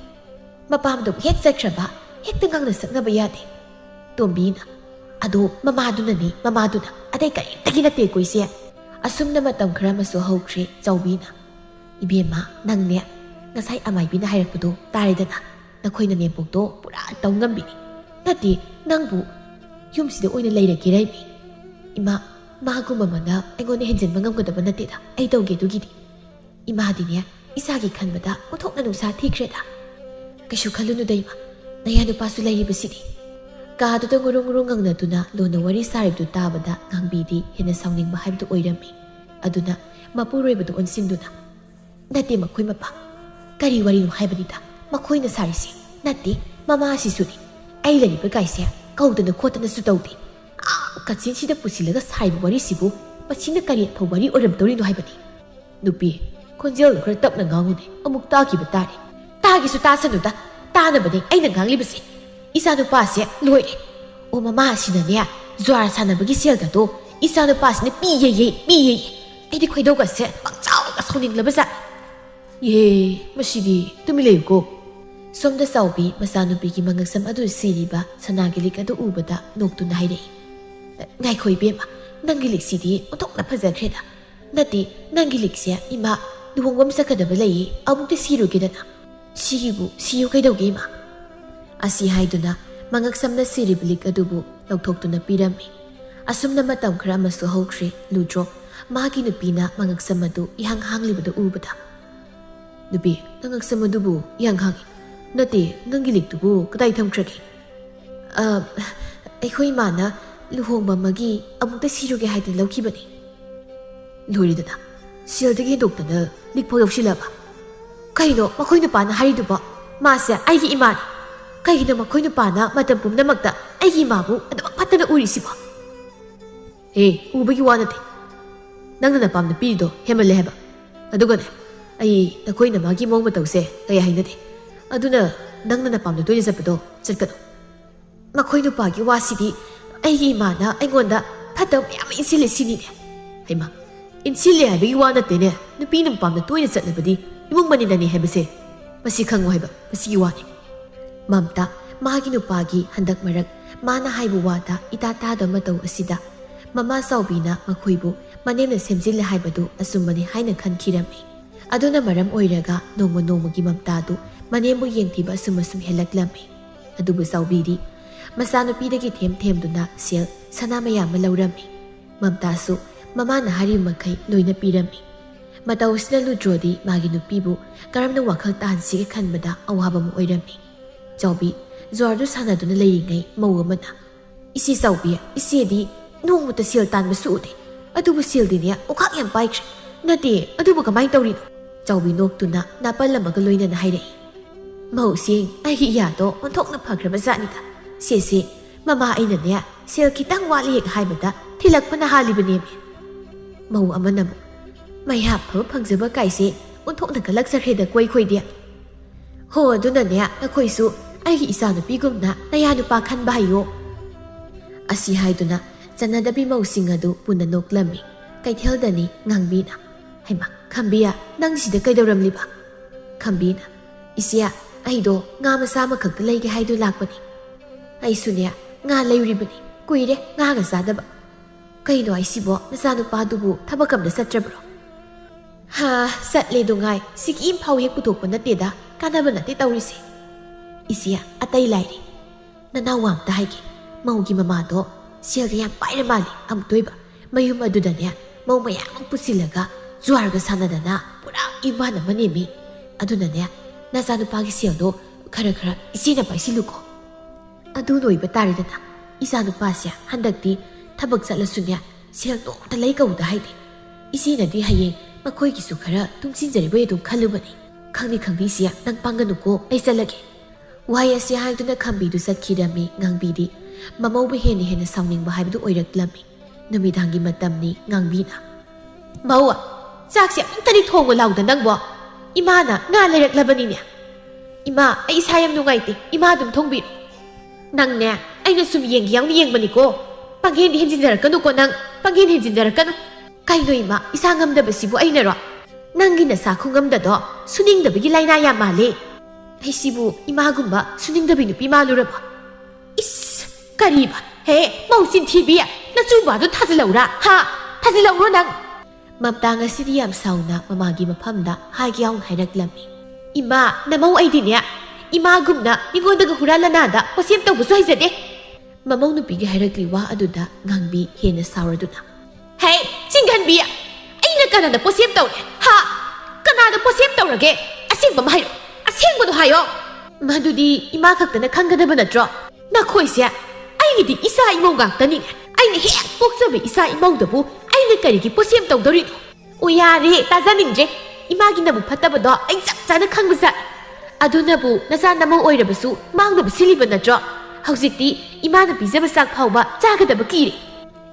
mapam do hek chakraba hek tangang na sakna bayade tombina ado mama duna adai kai tagina te koise asumna matam khara masu hokre chawbina ibema nangne ngasai amai bina hairakpudo taridana nakhoina nempokto pura tawngambini nati nangbu yumsida oina leirake raibi ima magumba mana aingone henjen mangam gadaba nateda ai tawge dugidi ima dine isagi khanbada uthokna nusa thikreda kashu khalunu daima nayanu pasu lairibasidi kaadu ta ngurung ngangna tuna lona wari saribdu tabada ngangbidi hena sawningba haibdu oirami aduna mapuroibadu onsingduna nati makhoi mapa kari wari no haibadida makhoina sarisi nati mama sisuni ai lariba kaise kaudana khotana su tawdi kachin sida pusilaga saibu wari sibu machina kari tho wari oram tori no haibadi nupi khonjel khara tapna ngangune amuk ta ki batare tagi su ta sanuda tana bade aina ngangli basi isa no pase loire o mama sina ne zwar sana bagi sel ga do isa no pas ne pi ye ai di khoido ga se pangchau ga soning labasa ye masidi tumi le ko somda saubi masanupi ki mangaksam adu siriba sanagilik adu ubada noktu naire ngai khoi bema nangilik sidi otokna phajakreda nati nangilik se ima duhongwam sakadaba lei amukte siru gedana sigibu siyu kaidoge ma asi haiduna mangaksamna siribilik adubu loktoktuna pirami asumna matam khara masu hokre ludro magi nupina mangaksam adu ihang hanglibadu ubada nubi nangaksam adubu ihang hangi nati nangilik tubu kadai thamkrake akhoi mana luhongba magi amukta siruge haidin lawkibani loridana sialdagi doktana likpo yoksilaba ꯀꯩꯅꯣ ꯃꯈꯣꯏ ꯅꯨꯄꯥꯅ ꯍꯥꯏꯔꯤꯗꯨꯕꯣ ꯃꯥꯁꯦ ꯑꯩꯒꯤ ꯏꯃꯥꯅꯤ ꯀꯩꯒꯤꯅꯣ ꯃꯈꯣꯏ ꯅꯨꯄꯥꯅ ꯃꯇꯝ ꯄꯨꯝꯅꯃꯛꯇ ꯑꯩꯒꯤ ꯏꯃꯥꯕꯨ ꯑꯗꯨꯃꯛ ꯐꯠꯇꯅ ꯎꯔꯤꯁꯤꯕꯣ ꯎꯕꯒꯤ ꯋꯥ ꯅꯠꯇꯦ ꯅꯪꯅ ꯅꯄꯥꯝꯅ ꯄꯤꯔꯤꯗꯣ ꯍꯦꯟꯃꯜꯂꯦ ꯍꯥꯏꯕ ꯑꯗꯨꯒꯅꯦ ꯑꯩ ꯅꯈꯣꯏꯅ ꯃꯥꯒꯤ ꯃꯑꯣꯡ ꯃꯇꯧꯁꯦ ꯀꯌꯥ ꯍꯩꯅꯗꯦ ꯑꯗꯨꯅ ꯅꯪꯅ ꯅꯄꯥꯝꯅ ꯇꯣꯏꯅ ꯆꯠꯄꯗꯣ ꯆꯠꯀꯅꯨ ꯃꯈꯣꯏ ꯅꯨꯄꯥꯒꯤ ꯋꯥꯁꯤꯗꯤ ꯑꯩꯒꯤ ꯏꯃꯥꯅ ꯑꯩꯉꯣꯟꯗ ꯐꯠꯇꯕ ꯃꯌꯥꯝ ꯏꯟꯁꯤꯜꯂꯦ ꯁꯤꯅꯤꯅꯦ ꯍꯩꯃꯥ ꯏꯟꯁꯤꯜꯂꯦ ꯍꯥꯏꯕꯒꯤ ꯋꯥ ꯅꯠꯇꯦꯅꯦ ꯅꯨꯄꯤꯅ ꯅꯨꯄꯥꯝꯅ ꯇꯣꯏꯅ ꯆꯠꯂꯕꯗꯤ ꯏꯃꯨꯡ ꯃꯅꯤꯟꯅꯅꯤ ꯍꯥꯏꯕꯁꯦ ꯃꯁꯤ ꯈꯪꯉꯨ ꯍꯥꯏꯕ ꯃꯁꯤꯒꯤ ꯋꯥꯅꯤ ꯃꯝꯇꯥ ꯃꯥꯒꯤ ꯅꯨꯄꯥꯒꯤ ꯍꯟꯗꯛ ꯃꯔꯛ ꯃꯥꯅ ꯍꯥꯏꯕ ꯋꯥꯗ ꯏꯇꯥ ꯇꯥꯗꯕ ꯃꯇꯧ ꯑꯁꯤꯗ ꯃꯃꯥ ꯆꯥꯎꯕꯤꯅ ꯃꯈꯣꯏꯕꯨ ꯃꯅꯦꯝꯅ ꯁꯦꯝꯖꯤꯜꯂꯦ ꯍꯥꯏꯕꯗꯨ ꯑꯆꯨꯝꯕꯅꯤ ꯍꯥꯏꯅ ꯈꯟꯈꯤꯔꯝꯃꯤ ꯑꯗꯨꯅ ꯃꯔꯝ ꯑꯣꯏꯔꯒ ꯅꯣꯡꯃ ꯅꯣꯡꯃꯒꯤ ꯃꯝꯇꯥꯗꯨ ꯃꯅꯦꯝꯕꯨ ꯌꯦꯡꯊꯤꯕ ꯑꯁꯨꯝ ꯍꯦꯜꯂꯛꯂꯝꯃꯤ ꯑꯗꯨꯕꯨ ꯆꯥꯎꯕꯤꯗꯤ ꯃꯆꯥꯅꯨꯄꯤꯗꯒꯤ ꯊꯦꯝꯗꯨꯅ ꯁꯦꯜ ꯁꯅꯥ ꯃꯌꯥꯝ ꯑꯃ ꯂꯧꯔꯝꯃꯤ ꯃꯝꯇꯥꯁꯨ ꯃꯃꯥꯅ ꯍꯥꯏꯔꯤꯕ ꯃꯈꯩ ꯂꯣꯏꯅ ꯄꯤꯔꯝꯃꯤ ꯃꯇꯧꯁꯤꯅ ꯂꯨꯗ꯭ꯔꯣꯗꯤ ꯃꯥꯒꯤ ꯅꯨꯄꯤꯕꯨ ꯀꯔꯝꯅ ꯋꯥꯈꯜ ꯇꯥꯍꯟꯁꯤꯒꯦ ꯈꯟꯕꯗ ꯑꯋꯥꯕ ꯑꯃ ꯑꯣꯏꯔꯝꯃꯤ ꯆꯥꯎꯕꯤ ꯖ꯭ꯋꯥꯔꯗꯨ ꯁꯥꯟꯅꯗꯨꯅ ꯂꯩꯔꯤꯉꯩ ꯃꯧ ꯑꯃꯅ ꯏꯆꯦ ꯆꯥꯎꯕꯤ ꯏꯆꯦꯗꯤ ꯅꯣꯡꯃꯇ ꯁꯦꯜ ꯇꯥꯟꯕꯁꯨ ꯎꯗꯦ ꯑꯗꯨꯕꯨ ꯁꯦꯜꯗꯤꯅꯦ ꯑꯣꯈꯥꯛ ꯌꯥꯝ ꯄꯥꯏꯈ꯭ꯔꯦ ꯅꯠꯇꯦ ꯑꯗꯨꯕꯨ ꯀꯃꯥꯏꯅ ꯇꯧꯔꯤꯅꯣ ꯆꯥꯎꯕꯤ ꯅꯣꯛꯇꯨꯅ ꯅꯥꯄꯜ ꯑꯃꯒ ꯂꯣꯏꯅꯅ ꯍꯥꯏꯔꯛꯏ ꯃꯧꯁꯤꯡ ꯑꯩꯒꯤ ꯏꯌꯥꯗꯣ ꯑꯣꯟꯊꯣꯛꯅ ꯐꯈ꯭ꯔꯕ ꯖꯥꯠꯅꯤꯗ ꯁꯦꯁꯦ ꯃꯃꯥ ꯑꯩꯅꯅꯦ ꯁꯦꯜ ꯈꯤꯇꯪ ꯋꯥꯠꯂꯤ ꯍꯦꯛ ꯍꯥꯏꯕꯗ ꯊꯤꯜꯂꯛꯄꯅ ꯍꯥꯜꯂꯤꯕꯅꯦꯃꯤ ꯃꯧ ꯑꯃꯅꯕꯨ ꯃꯩꯍꯥꯞ ꯐꯕ ꯐꯪꯖꯕ ꯀꯥꯏꯁꯦ ꯑꯣꯟꯊꯣꯛꯅ ꯀꯜꯂꯛꯆꯈ꯭ꯔꯦꯗ ꯀꯣꯏꯈꯣꯏꯗꯤ ꯍꯣ ꯑꯗꯨꯅꯅꯦ ꯑꯩꯈꯣꯏꯁꯨ ꯑꯩꯒꯤ ꯏꯆꯥꯅꯨꯄꯤꯒꯨꯝꯅ ꯅꯌꯥ ꯅꯨꯄꯥ ꯈꯟꯕ ꯍꯩꯌꯣ ꯑꯁꯤ ꯍꯥꯏꯗꯨꯅ ꯆꯟꯅꯗꯕꯤ ꯃꯧꯁꯤꯡ ꯑꯗꯨ ꯄꯨꯟꯅ ꯅꯣꯛꯂꯝꯃꯤ ꯀꯩꯊꯦꯜꯗꯅꯤ ꯉꯥꯡꯕꯤꯅ ꯍꯩꯃꯥ ꯈꯝꯕꯤꯌꯥ ꯅꯪ ꯁꯤꯗ ꯀꯩꯗꯧꯔꯝꯂꯤꯕ ꯈꯝꯕꯤꯅ ꯏꯆꯦ ꯑꯩꯗꯣ ꯉꯥ ꯃꯆꯥ ꯑꯃꯈꯛꯇ ꯂꯩꯒꯦ ꯍꯥꯏꯗꯨ ꯂꯥꯛꯄꯅꯤ ꯑꯩꯁꯨꯅꯦ ꯉꯥ ꯂꯩꯔꯤꯕꯅꯤ ꯀꯨꯏꯔꯦ ꯉꯥꯒ ꯆꯥꯗꯕ ꯀꯩꯅꯣ ꯑꯩꯁꯤꯕꯣ ꯅꯆꯥꯅꯨꯄꯥꯗꯨꯕꯨ ꯊꯕꯛ ꯑꯝꯇ ꯆꯠꯇ꯭ꯔꯕ꯭ꯔꯣ ꯆꯠꯂꯦ ꯗꯨꯉꯥꯏ ꯁꯤꯒꯤ ꯏꯝꯐꯥꯎ ꯍꯦꯛ ꯄꯨꯊꯣꯛꯄ ꯅꯠꯇꯦꯗ ꯀꯥꯟꯅꯕ ꯅꯠꯇꯦ ꯇꯧꯔꯤꯁꯦ ꯏꯆꯦ ꯑꯇꯩ ꯂꯥꯏꯔꯤ ꯅꯅꯥꯎ ꯑꯝꯇ ꯍꯥꯏꯒꯦ ꯃꯧꯒꯤ ꯃꯃꯥꯗꯣ ꯁꯦꯜꯒ ꯌꯥꯝ ꯄꯥꯏꯔ ꯃꯥꯜꯂꯤ ꯑꯃꯨꯛꯇꯣꯏꯕ ꯃꯌꯨꯝ ꯑꯗꯨꯗꯅꯦ ꯃꯧ ꯃꯌꯥꯝ ꯑꯃ ꯄꯨꯁꯤꯜꯂꯒ ꯖ꯭ꯋꯥꯔꯒ ꯁꯥꯟꯅꯗꯅ ꯄꯨꯔꯥ ꯏꯃꯥꯟ ꯑꯃ ꯅꯦꯝꯃꯤ ꯑꯗꯨꯅꯅꯦ ꯅꯆꯥꯅꯨꯄꯥꯒꯤ ꯁꯦꯜꯗꯣ ꯈꯔ ꯏꯆꯦꯅ ꯄꯥꯏꯁꯤꯜꯂꯨꯀꯣ ꯑꯗꯨ ꯂꯣꯏꯕ ꯇꯥꯔꯦꯗꯅ ꯏꯆꯥꯅꯨꯄꯥꯁꯦ ꯍꯟꯗꯛꯇꯤ ꯊꯕꯛ ꯆꯠꯂꯁꯨꯅꯦ ꯁꯦꯜ ꯅꯣꯡꯇ ꯂꯩ ꯀꯧꯗ ꯍꯥꯏꯗꯦ ꯏꯆꯦꯅꯗꯤ ꯍꯌꯦꯡ ꯃꯈꯣꯏꯒꯤꯁꯨ ꯈꯔ ꯇꯨꯡꯁꯤꯟꯖꯔꯤꯕꯩ ꯑꯗꯨꯝ ꯈꯜꯂꯨꯕꯅꯤ ꯈꯪꯗꯤ ꯏꯆꯦ ꯅꯪ ꯄꯥꯡꯒꯅꯨꯀꯣ ꯑꯩ ꯆꯠꯂꯒꯦ ꯋꯥꯍꯩ ꯑꯁꯤ ꯍꯥꯏꯗꯨꯅ ꯈꯝꯕꯤꯗꯨ ꯆꯠꯈꯤꯔꯝꯃꯤ ꯉꯥꯡꯕꯤꯗꯤ ꯃꯃꯧꯕꯨ ꯍꯦꯟꯅ ꯁꯥꯎꯅꯤꯡꯕ ꯍꯥꯏꯕꯗꯨ ꯑꯣꯏꯔꯛꯂꯝꯃꯤ ꯅꯨꯃꯤꯗꯥꯡꯒꯤ ꯃꯇꯝꯅꯤ ꯉꯥꯡꯕꯤꯅ ꯃꯧ ꯆꯥꯛꯁꯦ ꯑꯃꯨꯛꯇꯗꯤ ꯊꯣꯡꯉꯨ ꯂꯥꯎꯗ ꯅꯪꯕꯣ ꯏꯃꯥꯅ ꯉꯥ ꯂꯩꯔꯛꯂꯕꯅꯤꯅꯦ ꯏꯃꯥ ꯑꯩ ꯏꯁꯥ ꯌꯥꯝ ꯅꯨꯡꯉꯥꯏꯇꯦ ꯏꯃꯥ ꯑꯗꯨꯝ ꯊꯣꯡꯕꯤꯔꯣ ꯅꯪꯅꯦ ꯑꯩꯅ ꯁꯨꯝ ꯌꯦꯡꯒꯦ ꯌꯥꯎꯅ ꯌꯦꯡꯕꯅꯤꯀꯣ ꯄꯪꯍꯦꯟꯗꯤ ꯍꯦꯟꯖꯤꯟꯖꯔꯛꯀꯅꯨꯀꯣ ꯅꯪ ꯄꯪꯍꯦꯟ ꯍꯦꯟꯖꯤꯟꯖꯔꯛꯀꯅꯨ ꯀꯩꯅꯣ ꯏꯃꯥ ꯏꯁꯥ ꯉꯝꯗꯕꯁꯤꯕꯨ ꯑꯩꯅꯔꯣ ꯅꯪꯒꯤ ꯅꯁꯥ ꯈꯨꯡꯉꯝꯗꯗꯣ ꯁꯨꯅꯤꯡꯗꯕꯒꯤ ꯂꯥꯏꯅꯥ ꯌꯥꯝ ꯃꯥꯜꯂꯦ ꯑꯩꯁꯤꯕꯨ ꯏꯃꯥꯒꯨꯝꯕ ꯁꯨꯅꯤꯡꯗꯕꯤ ꯅꯨꯄꯤ ꯃꯥꯜꯂꯨꯔꯕ 이씨, 까리바, 해, 멍신 TV야. 나 주바도 타질러오라, 하, 타질러오라 낭. 맘땅 ꯑꯁꯤꯗꯤ ꯌꯥꯝ ꯁꯥꯎꯅ ꯃꯃꯥꯒꯤ ꯃꯐꯝꯗ ꯍꯥꯏꯒꯦ ꯌꯥꯎꯅ ꯍꯥꯏꯔꯛꯂꯝꯃꯤ. 이마, 나마우 아이디냐? 이마ꯒꯨꯝꯅ ꯃꯤꯉꯣꯟꯗꯒ ꯍꯨꯔꯥꯜꯂꯅꯥꯗ ꯄꯣꯁꯦꯝ ꯇꯧꯕꯁꯨ ꯍꯩꯖꯗꯦ. ꯃꯃꯧ ꯅꯨꯄꯤꯒꯤ ꯍꯥꯏꯔꯛꯂꯤ ꯋꯥ ꯑꯗꯨꯗ ꯉꯥꯡꯕꯤ ꯍꯦꯟꯅ ꯁꯥꯎꯔꯗꯨꯅ. ꯍꯦ, ꯆꯤꯡꯒꯟꯕꯤ야. ꯑꯩꯅ ꯀꯅꯥꯗ ꯄꯣꯁꯦꯝ ꯇꯧꯔꯦ? ꯍꯥ? ꯀꯅꯥꯗ ꯄꯣꯁꯦꯝ ꯇꯧꯔꯒꯦ? ꯑꯁꯦꯡꯕ ꯑꯃ ꯍꯥꯏꯔꯣ. ꯑꯁꯦꯡꯕꯗꯣ ꯍꯥꯏꯌꯣ. ꯃꯗꯨꯗꯤ 이마 ꯈꯛꯇꯅ ꯈꯪꯒꯗꯕ ꯅꯠꯇ꯭ꯔꯣ? ꯅꯈꯣꯏꯁꯦ ꯑꯩꯒꯤꯗꯤ ꯏꯆꯥ ꯏꯃꯧ ꯉꯥꯛꯇꯅꯤ. ꯑꯩꯅ ꯍꯦꯛ ꯄꯣꯛꯆꯕ ꯏꯆꯥ ꯏꯃꯧꯗꯕꯨ ꯑꯩꯅ ꯀꯔꯤꯒꯤ ꯄꯣꯁꯦꯝ ꯇꯧꯗꯧꯔꯤꯅꯣ? ꯑꯣ ꯌꯥꯔꯦ, ꯇꯥꯖꯅꯤꯡꯗ꯭ꯔꯦ. ꯏꯃꯥꯒꯤꯅꯕꯨ ꯐꯠꯇꯕꯗꯣ ꯑꯩ ꯆꯞ ꯆꯥꯅ ꯈꯪꯕꯖꯥꯠ. ꯑꯗꯨꯅꯕꯨ ꯅꯆꯥ ꯅꯃꯧ ꯑꯣꯏꯔꯕꯁꯨ ꯃꯥꯡꯅꯕ ꯁꯤꯜꯂꯤꯕ ꯅꯠꯇ꯭ꯔꯣ? ꯍꯧꯖꯤꯛꯇꯤ ꯏꯃꯥꯅ ꯄꯤꯖꯕ ꯆꯥꯛ ꯐꯥꯎꯕ ꯆꯥꯒꯗꯕ ꯀꯤꯔꯦ.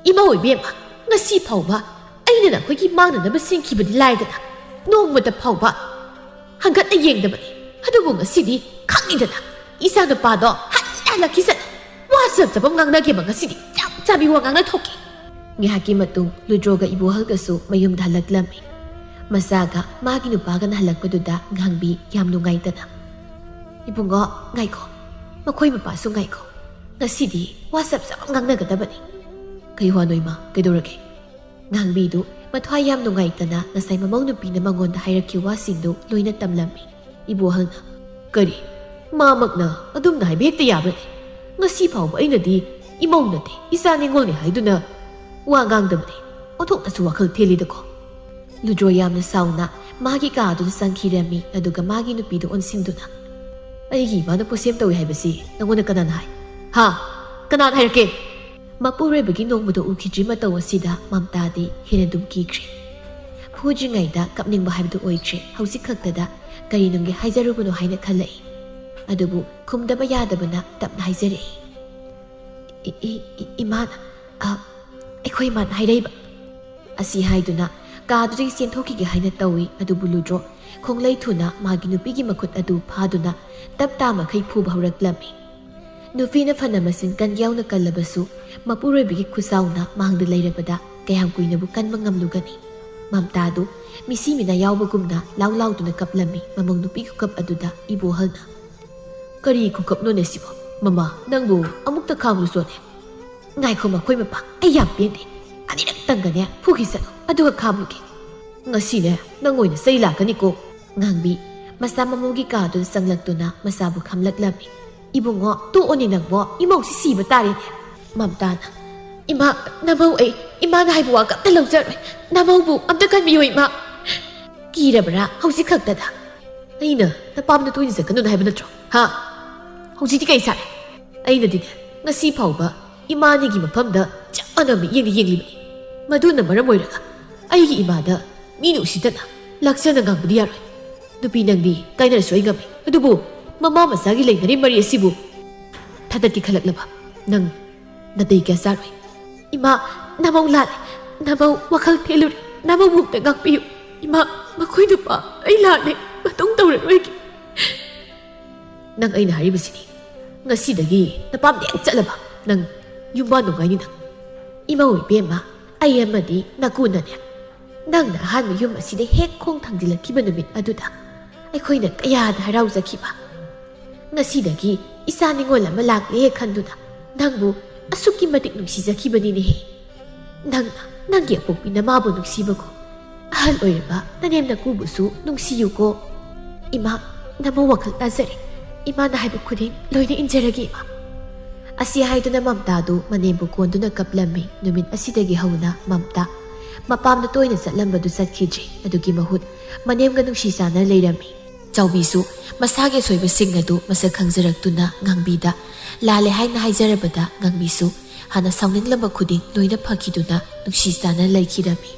이마 이베마, ngasi ꯐꯥꯎꯕ ꯑꯩꯅ ꯅꯈꯣꯏꯒꯤ ꯃꯥꯡꯅꯅꯕ ꯁꯤꯟꯈꯤꯕꯗꯤ ꯂꯥꯏꯗꯅ ꯅꯣꯡꯃꯗ ꯐꯥꯎꯕ ꯍꯪꯒꯠꯅ ꯌꯦꯡꯗꯕꯅꯤ. ꯑꯗꯨꯕꯨ ꯉꯁꯤꯗꯤ ꯈꯪꯏꯗꯅ 이사 누빠도 한달라키서 와서저범 강나게만 ngasi디 짭 짜비와 강나 토끼. ngihaki matung Ludroga ibuhalgasu mayumda halaglammi. Masaga magi nupaga na halagpaduda ngangbi yam nungaitana. Ibungo ngaiko, makoy mapaso ngaiko. Ngasidi wasap sa ngangnagadaban. Kayo hanoy ma, kaydurage. Ngangbidu matway yam nungaitana na say mamaw nupi na mangon da hayrakiwa sindu loy na tamlammi. Ibuhal na, kari, mamak na adum na haibekta yaban. Ngasi fauba ay nadi imaw nati isa ningol ni haiduna. Wangangdamni, otok na suwakal telidako. Ludro yamna sauna, magi ka doon sa sangkirami aduga magi nupi doon sinduna. Ay iba na posem tawi haibasi, nanguna kananay. Ha? Kananay rakin! Mapure bagi nong mudo ukidri matawa sida mamtadi hinadum kikri. Puji ngay da kapning bahayb do oikri, hausik kagtada, ꯀꯔꯤꯅꯨꯡꯒꯤ ꯍꯥꯏꯖꯔꯨꯕꯅꯣ ꯍꯥꯏꯅ ꯈꯜꯂꯛꯏ꯫ ꯑꯗꯨꯕꯨ ꯈꯨꯝꯗꯕ ꯌꯥꯗꯕꯅ ꯇꯞꯅ ꯍꯥꯏꯖꯔꯛꯏ꯫ ꯏꯃꯥꯅ ꯑꯩꯈꯣꯏ ꯏꯃꯥꯅ ꯍꯥꯏꯔꯛꯏꯕ꯫ ꯑꯁꯤ ꯍꯥꯏꯗꯨꯅ ꯀꯥꯗꯨꯗꯒꯤ ꯆꯦꯟꯊꯣꯛꯈꯤꯒꯦ ꯍꯥꯏꯅ ꯇꯧꯏ꯫ ꯑꯗꯨꯕꯨ ꯂꯨꯗ꯭ꯔꯣ ꯈꯣꯡꯂꯩ ꯊꯨꯅ ꯃꯥꯒꯤ ꯅꯨꯄꯤꯒꯤ ꯃꯈꯨꯠ ꯑꯗꯨ ꯐꯥꯗꯨꯅ ꯇꯞ ꯇꯥꯃꯈꯩ ꯐꯨꯕ ꯍꯧꯔꯛꯂꯝꯃꯤ꯫ ꯅꯨꯄꯤꯅ ꯐꯅ ꯃꯆꯤꯟ ꯀꯟ ꯌꯥꯎꯅ ꯀꯜꯂꯕꯁꯨ ꯃꯄꯨꯔꯣꯏꯕꯒꯤ ꯈꯨꯆꯥꯎꯅ ꯃꯥꯡꯗ ꯂꯩꯔꯕꯗ ꯀꯌꯥꯝ ꯀꯨꯏꯅꯕꯨ ꯀꯟꯕ ꯉꯝꯂꯨꯒꯅꯤ꯫ ꯃꯝꯇꯥꯗꯨ ꯃꯤꯁꯤ ꯃꯤꯅꯥ ꯌꯥꯎꯕꯒꯨꯝꯅ ꯂꯥꯎ ꯂꯥꯎꯗꯨꯅ ꯀꯞꯂꯝꯃꯤ꯫ ꯃꯃꯧ ꯅꯨꯄꯤ ꯈꯨꯀꯞ ꯑꯗꯨꯗ ꯏꯕꯣꯍꯜꯅ "ꯀꯔꯤ ꯈꯨꯀꯞꯅꯣꯅꯦ ꯁꯤꯕꯣ? ꯃꯃꯥ ꯅꯪꯕꯨ ꯑꯃꯨꯛꯇ ꯈꯥꯝꯂꯨꯆꯣꯅꯦ꯫ ꯉꯥꯏꯈꯣ ꯃꯈꯣꯏ ꯃꯄꯥ, ꯑꯩ ꯌꯥꯝ ꯄꯦꯟꯗꯦ꯫ ꯑꯅꯤꯔꯛꯇꯪꯒꯅꯦ ꯐꯨꯈꯤꯁꯅꯨ, ꯑꯗꯨꯒ ꯈꯥꯝꯂꯨꯒꯦ꯫ ꯉꯁꯤꯅꯦ ꯅꯪ ꯑꯣꯏꯅ ꯆꯩ ꯂꯥꯛꯀꯅꯤꯀꯣ꯫ ꯉꯥꯡꯕꯤ ꯃꯆꯥ ꯃꯃꯧꯒꯤ ꯀꯥꯗꯨꯗ ꯆꯪꯂꯛꯇꯨꯅ ꯃꯆꯥꯕꯨ ꯈꯝꯂꯛꯂꯝꯃꯤ꯫ ꯏꯕꯨꯡꯉꯣ ꯇꯣꯛꯑꯣꯅꯦ ꯅꯪꯕꯣ, ꯏꯃꯧꯁꯤ ꯁꯤꯕ ꯇꯥꯔꯦꯅꯦ꯫ ꯃꯝꯇꯥꯅ "ꯏꯃꯥ, ꯅꯃꯧ ꯑꯩ ꯏꯃꯥꯅ ꯍꯥꯏꯕ ꯋꯥ ꯑꯝꯇ ꯂꯧꯖꯔꯣꯏ꯫ ꯅꯃꯧꯕꯨ ꯑꯝꯇ ꯀꯟꯕꯤꯌꯨ ꯏꯃꯥ꯫ ꯀꯤꯔꯕ꯭ꯔꯥ ꯍꯧꯖꯤꯛ ꯈꯛꯇꯗ? ꯑꯩꯅ ꯅꯄꯥꯝꯗ ꯇꯣꯏꯅ ꯆꯠꯀꯅꯨꯅ ꯍꯥꯏꯕ ꯅꯠꯇ꯭ꯔꯣ? ꯍꯥ? ꯍꯧꯖꯤꯛꯇꯤ ꯀꯩ ꯁꯥꯔꯦ? ꯑꯩꯅꯗꯤꯅꯦ ꯉꯁꯤ ꯐꯥꯎꯕ ꯏꯃꯥꯅꯤꯒꯤ ꯃꯐꯝꯗ ꯆꯞ ꯃꯥꯟꯅꯕ ꯃꯤꯠꯌꯦꯡꯗ ꯌꯦꯡꯂꯤꯕꯅꯤ꯫ ꯃꯗꯨꯅ ꯃꯔꯝ ꯑꯣꯏꯔꯒ ꯑꯩꯒꯤ ꯏꯃꯥꯗ ꯃꯤꯅ ꯎꯁꯤꯠꯇꯅ ꯂꯥꯛꯆꯅ ꯉꯥꯡꯕꯗꯤ ꯌꯥꯔꯣꯏ꯫ ꯅꯨꯄꯤ ꯅꯪꯗꯤ ꯀꯥꯏꯅꯔꯁꯨ ꯑꯩ ꯉꯝꯃꯤ, ꯑꯗꯨꯕꯨ ꯃꯃꯥ ꯃꯆꯥꯒꯤ ꯂꯩꯅꯔꯤ ꯃꯔꯤ ꯑꯁꯤꯕꯨ ꯊꯥꯗꯠꯀꯦ ꯈꯜꯂꯛꯂꯕ ꯅꯪ ꯅꯥꯇꯩ ꯀꯌꯥ ꯆꯥꯔꯣꯏ꯫ ꯏꯃꯥ, ꯅꯃꯧ ꯂꯥꯜꯂꯦ꯫ ꯅꯃꯧ ꯋꯥꯈꯜ ꯊꯦꯜꯂꯨꯔꯦ꯫ ꯅꯃꯧꯕꯨ ꯑꯝꯇ ꯉꯥꯛꯄꯤꯌꯨ꯫ ꯏꯃꯥ, ꯃꯈꯣꯏ ꯅꯨꯄꯥ ꯑꯩ ꯂꯥꯜꯂꯦ, ꯃꯇꯨꯡ ꯇꯧꯔꯔꯣꯏꯒꯦ꯫ ꯅꯪ ꯑꯩꯅ ꯍꯥꯏꯔꯤꯕꯁꯤꯅꯤ꯫ ꯉꯁꯤꯗꯒꯤ ꯅꯄꯥꯝꯗ ꯍꯦꯛ ꯆꯠꯂꯕ ꯅꯪ ꯌꯨꯝꯕꯥ ꯅꯨꯡꯉꯥꯏꯅꯤ ꯅꯪ꯫ ꯏꯃꯧ ꯏꯕꯦꯝꯃ, ꯑꯩ ꯑꯃꯗꯤ ꯅꯀꯨꯅꯅꯦ ꯅꯪꯅ ꯑꯍꯥꯟꯕ ꯌꯨꯝ ꯑꯁꯤꯗ ꯍꯦꯛ ꯈꯣꯡ ꯊꯥꯡꯖꯤꯜꯂꯛꯈꯤꯕ ꯅꯨꯃꯤꯠ ꯑꯗꯨꯗ ꯑꯩꯈꯣꯏꯅ ꯀꯌꯥꯗ ꯍꯔꯥꯎꯖꯈꯤꯕ꯫ ꯉꯁꯤꯗꯒꯤ ꯏꯆꯥ ꯅꯤꯉꯣꯜ ꯑꯃ ꯂꯥꯛꯂꯦ ꯈꯟꯗꯨꯅ ꯅꯪꯕꯨ ꯑꯁꯨꯛꯀꯤ ꯃꯇꯤꯛ ꯅꯨꯡꯁꯤꯖꯈꯤꯕꯅꯤꯅꯦꯍꯦ꯫ ꯅꯪꯅ ꯅꯪꯒꯤ ꯑꯄꯣꯛꯄꯤ ꯅꯃꯥꯕꯨ ꯅꯨꯡꯁꯤꯕꯀꯣ ꯑꯍꯜ ꯑꯣꯏꯔꯕ ꯅꯅꯦꯝ ꯅꯀꯨꯕꯨꯁꯨ ꯅꯨꯡꯁꯤꯌꯨꯀꯣ꯫ ꯏꯃꯥ, ꯅꯃꯧ ꯋꯥꯈꯜ ꯇꯥꯖꯔꯦ꯫ ꯏꯃꯥꯅ ꯍꯥꯏꯕ ꯈꯨꯗꯤꯡ ꯂꯣꯏꯅ ꯏꯟꯖꯔꯒꯦ ꯏꯃꯥ꯫ ꯑꯁꯤ ꯍꯥꯏꯗꯨꯅ ꯃꯝꯇꯥꯗꯨ ꯃꯅꯦꯝꯕꯨ ꯀꯣꯟꯗꯨꯅ ꯀꯞꯂꯝꯃꯤ꯫ ꯅꯨꯃꯤꯠ ꯑꯁꯤꯗꯒꯤ ꯍꯧꯅ ꯃꯝꯇꯥ ꯃꯄꯥꯝꯗ ꯇꯣꯏꯅ ꯆꯠꯂꯝꯕꯗꯨ ꯆꯠꯈꯤꯗ꯭ꯔꯤ꯫ ꯑꯗꯨꯒꯤ ꯃꯍꯨꯠ ꯃꯅꯦꯝꯒ ꯅꯨꯡꯁꯤ ꯆꯥꯟꯅ ꯂꯩꯔꯝꯃꯤ꯫ ꯆꯥꯎꯕꯤꯁꯨ ꯃꯁꯥꯒꯤ ꯑꯁꯣꯏꯕꯁꯤꯡ ꯑꯗꯨ ꯃꯁꯛ ꯈꯪꯖꯔꯛꯇꯨꯅ ꯉꯥꯡꯕꯤꯗ ꯂꯥꯜꯂꯦ ꯍꯥꯏꯅ ꯍꯥꯏꯖꯔꯕꯗ ꯉꯥꯡꯕꯤꯁꯨ ꯍꯥꯟꯅ ꯁꯥꯎꯅꯤꯡꯂꯝꯕ ꯈꯨꯗꯤꯡ ꯂꯣꯏꯅ ꯐꯈꯤꯗꯨꯅ ꯅꯨꯡꯁꯤ ꯆꯥꯟꯅ ꯂꯩꯈꯤꯔꯝꯃꯤ꯫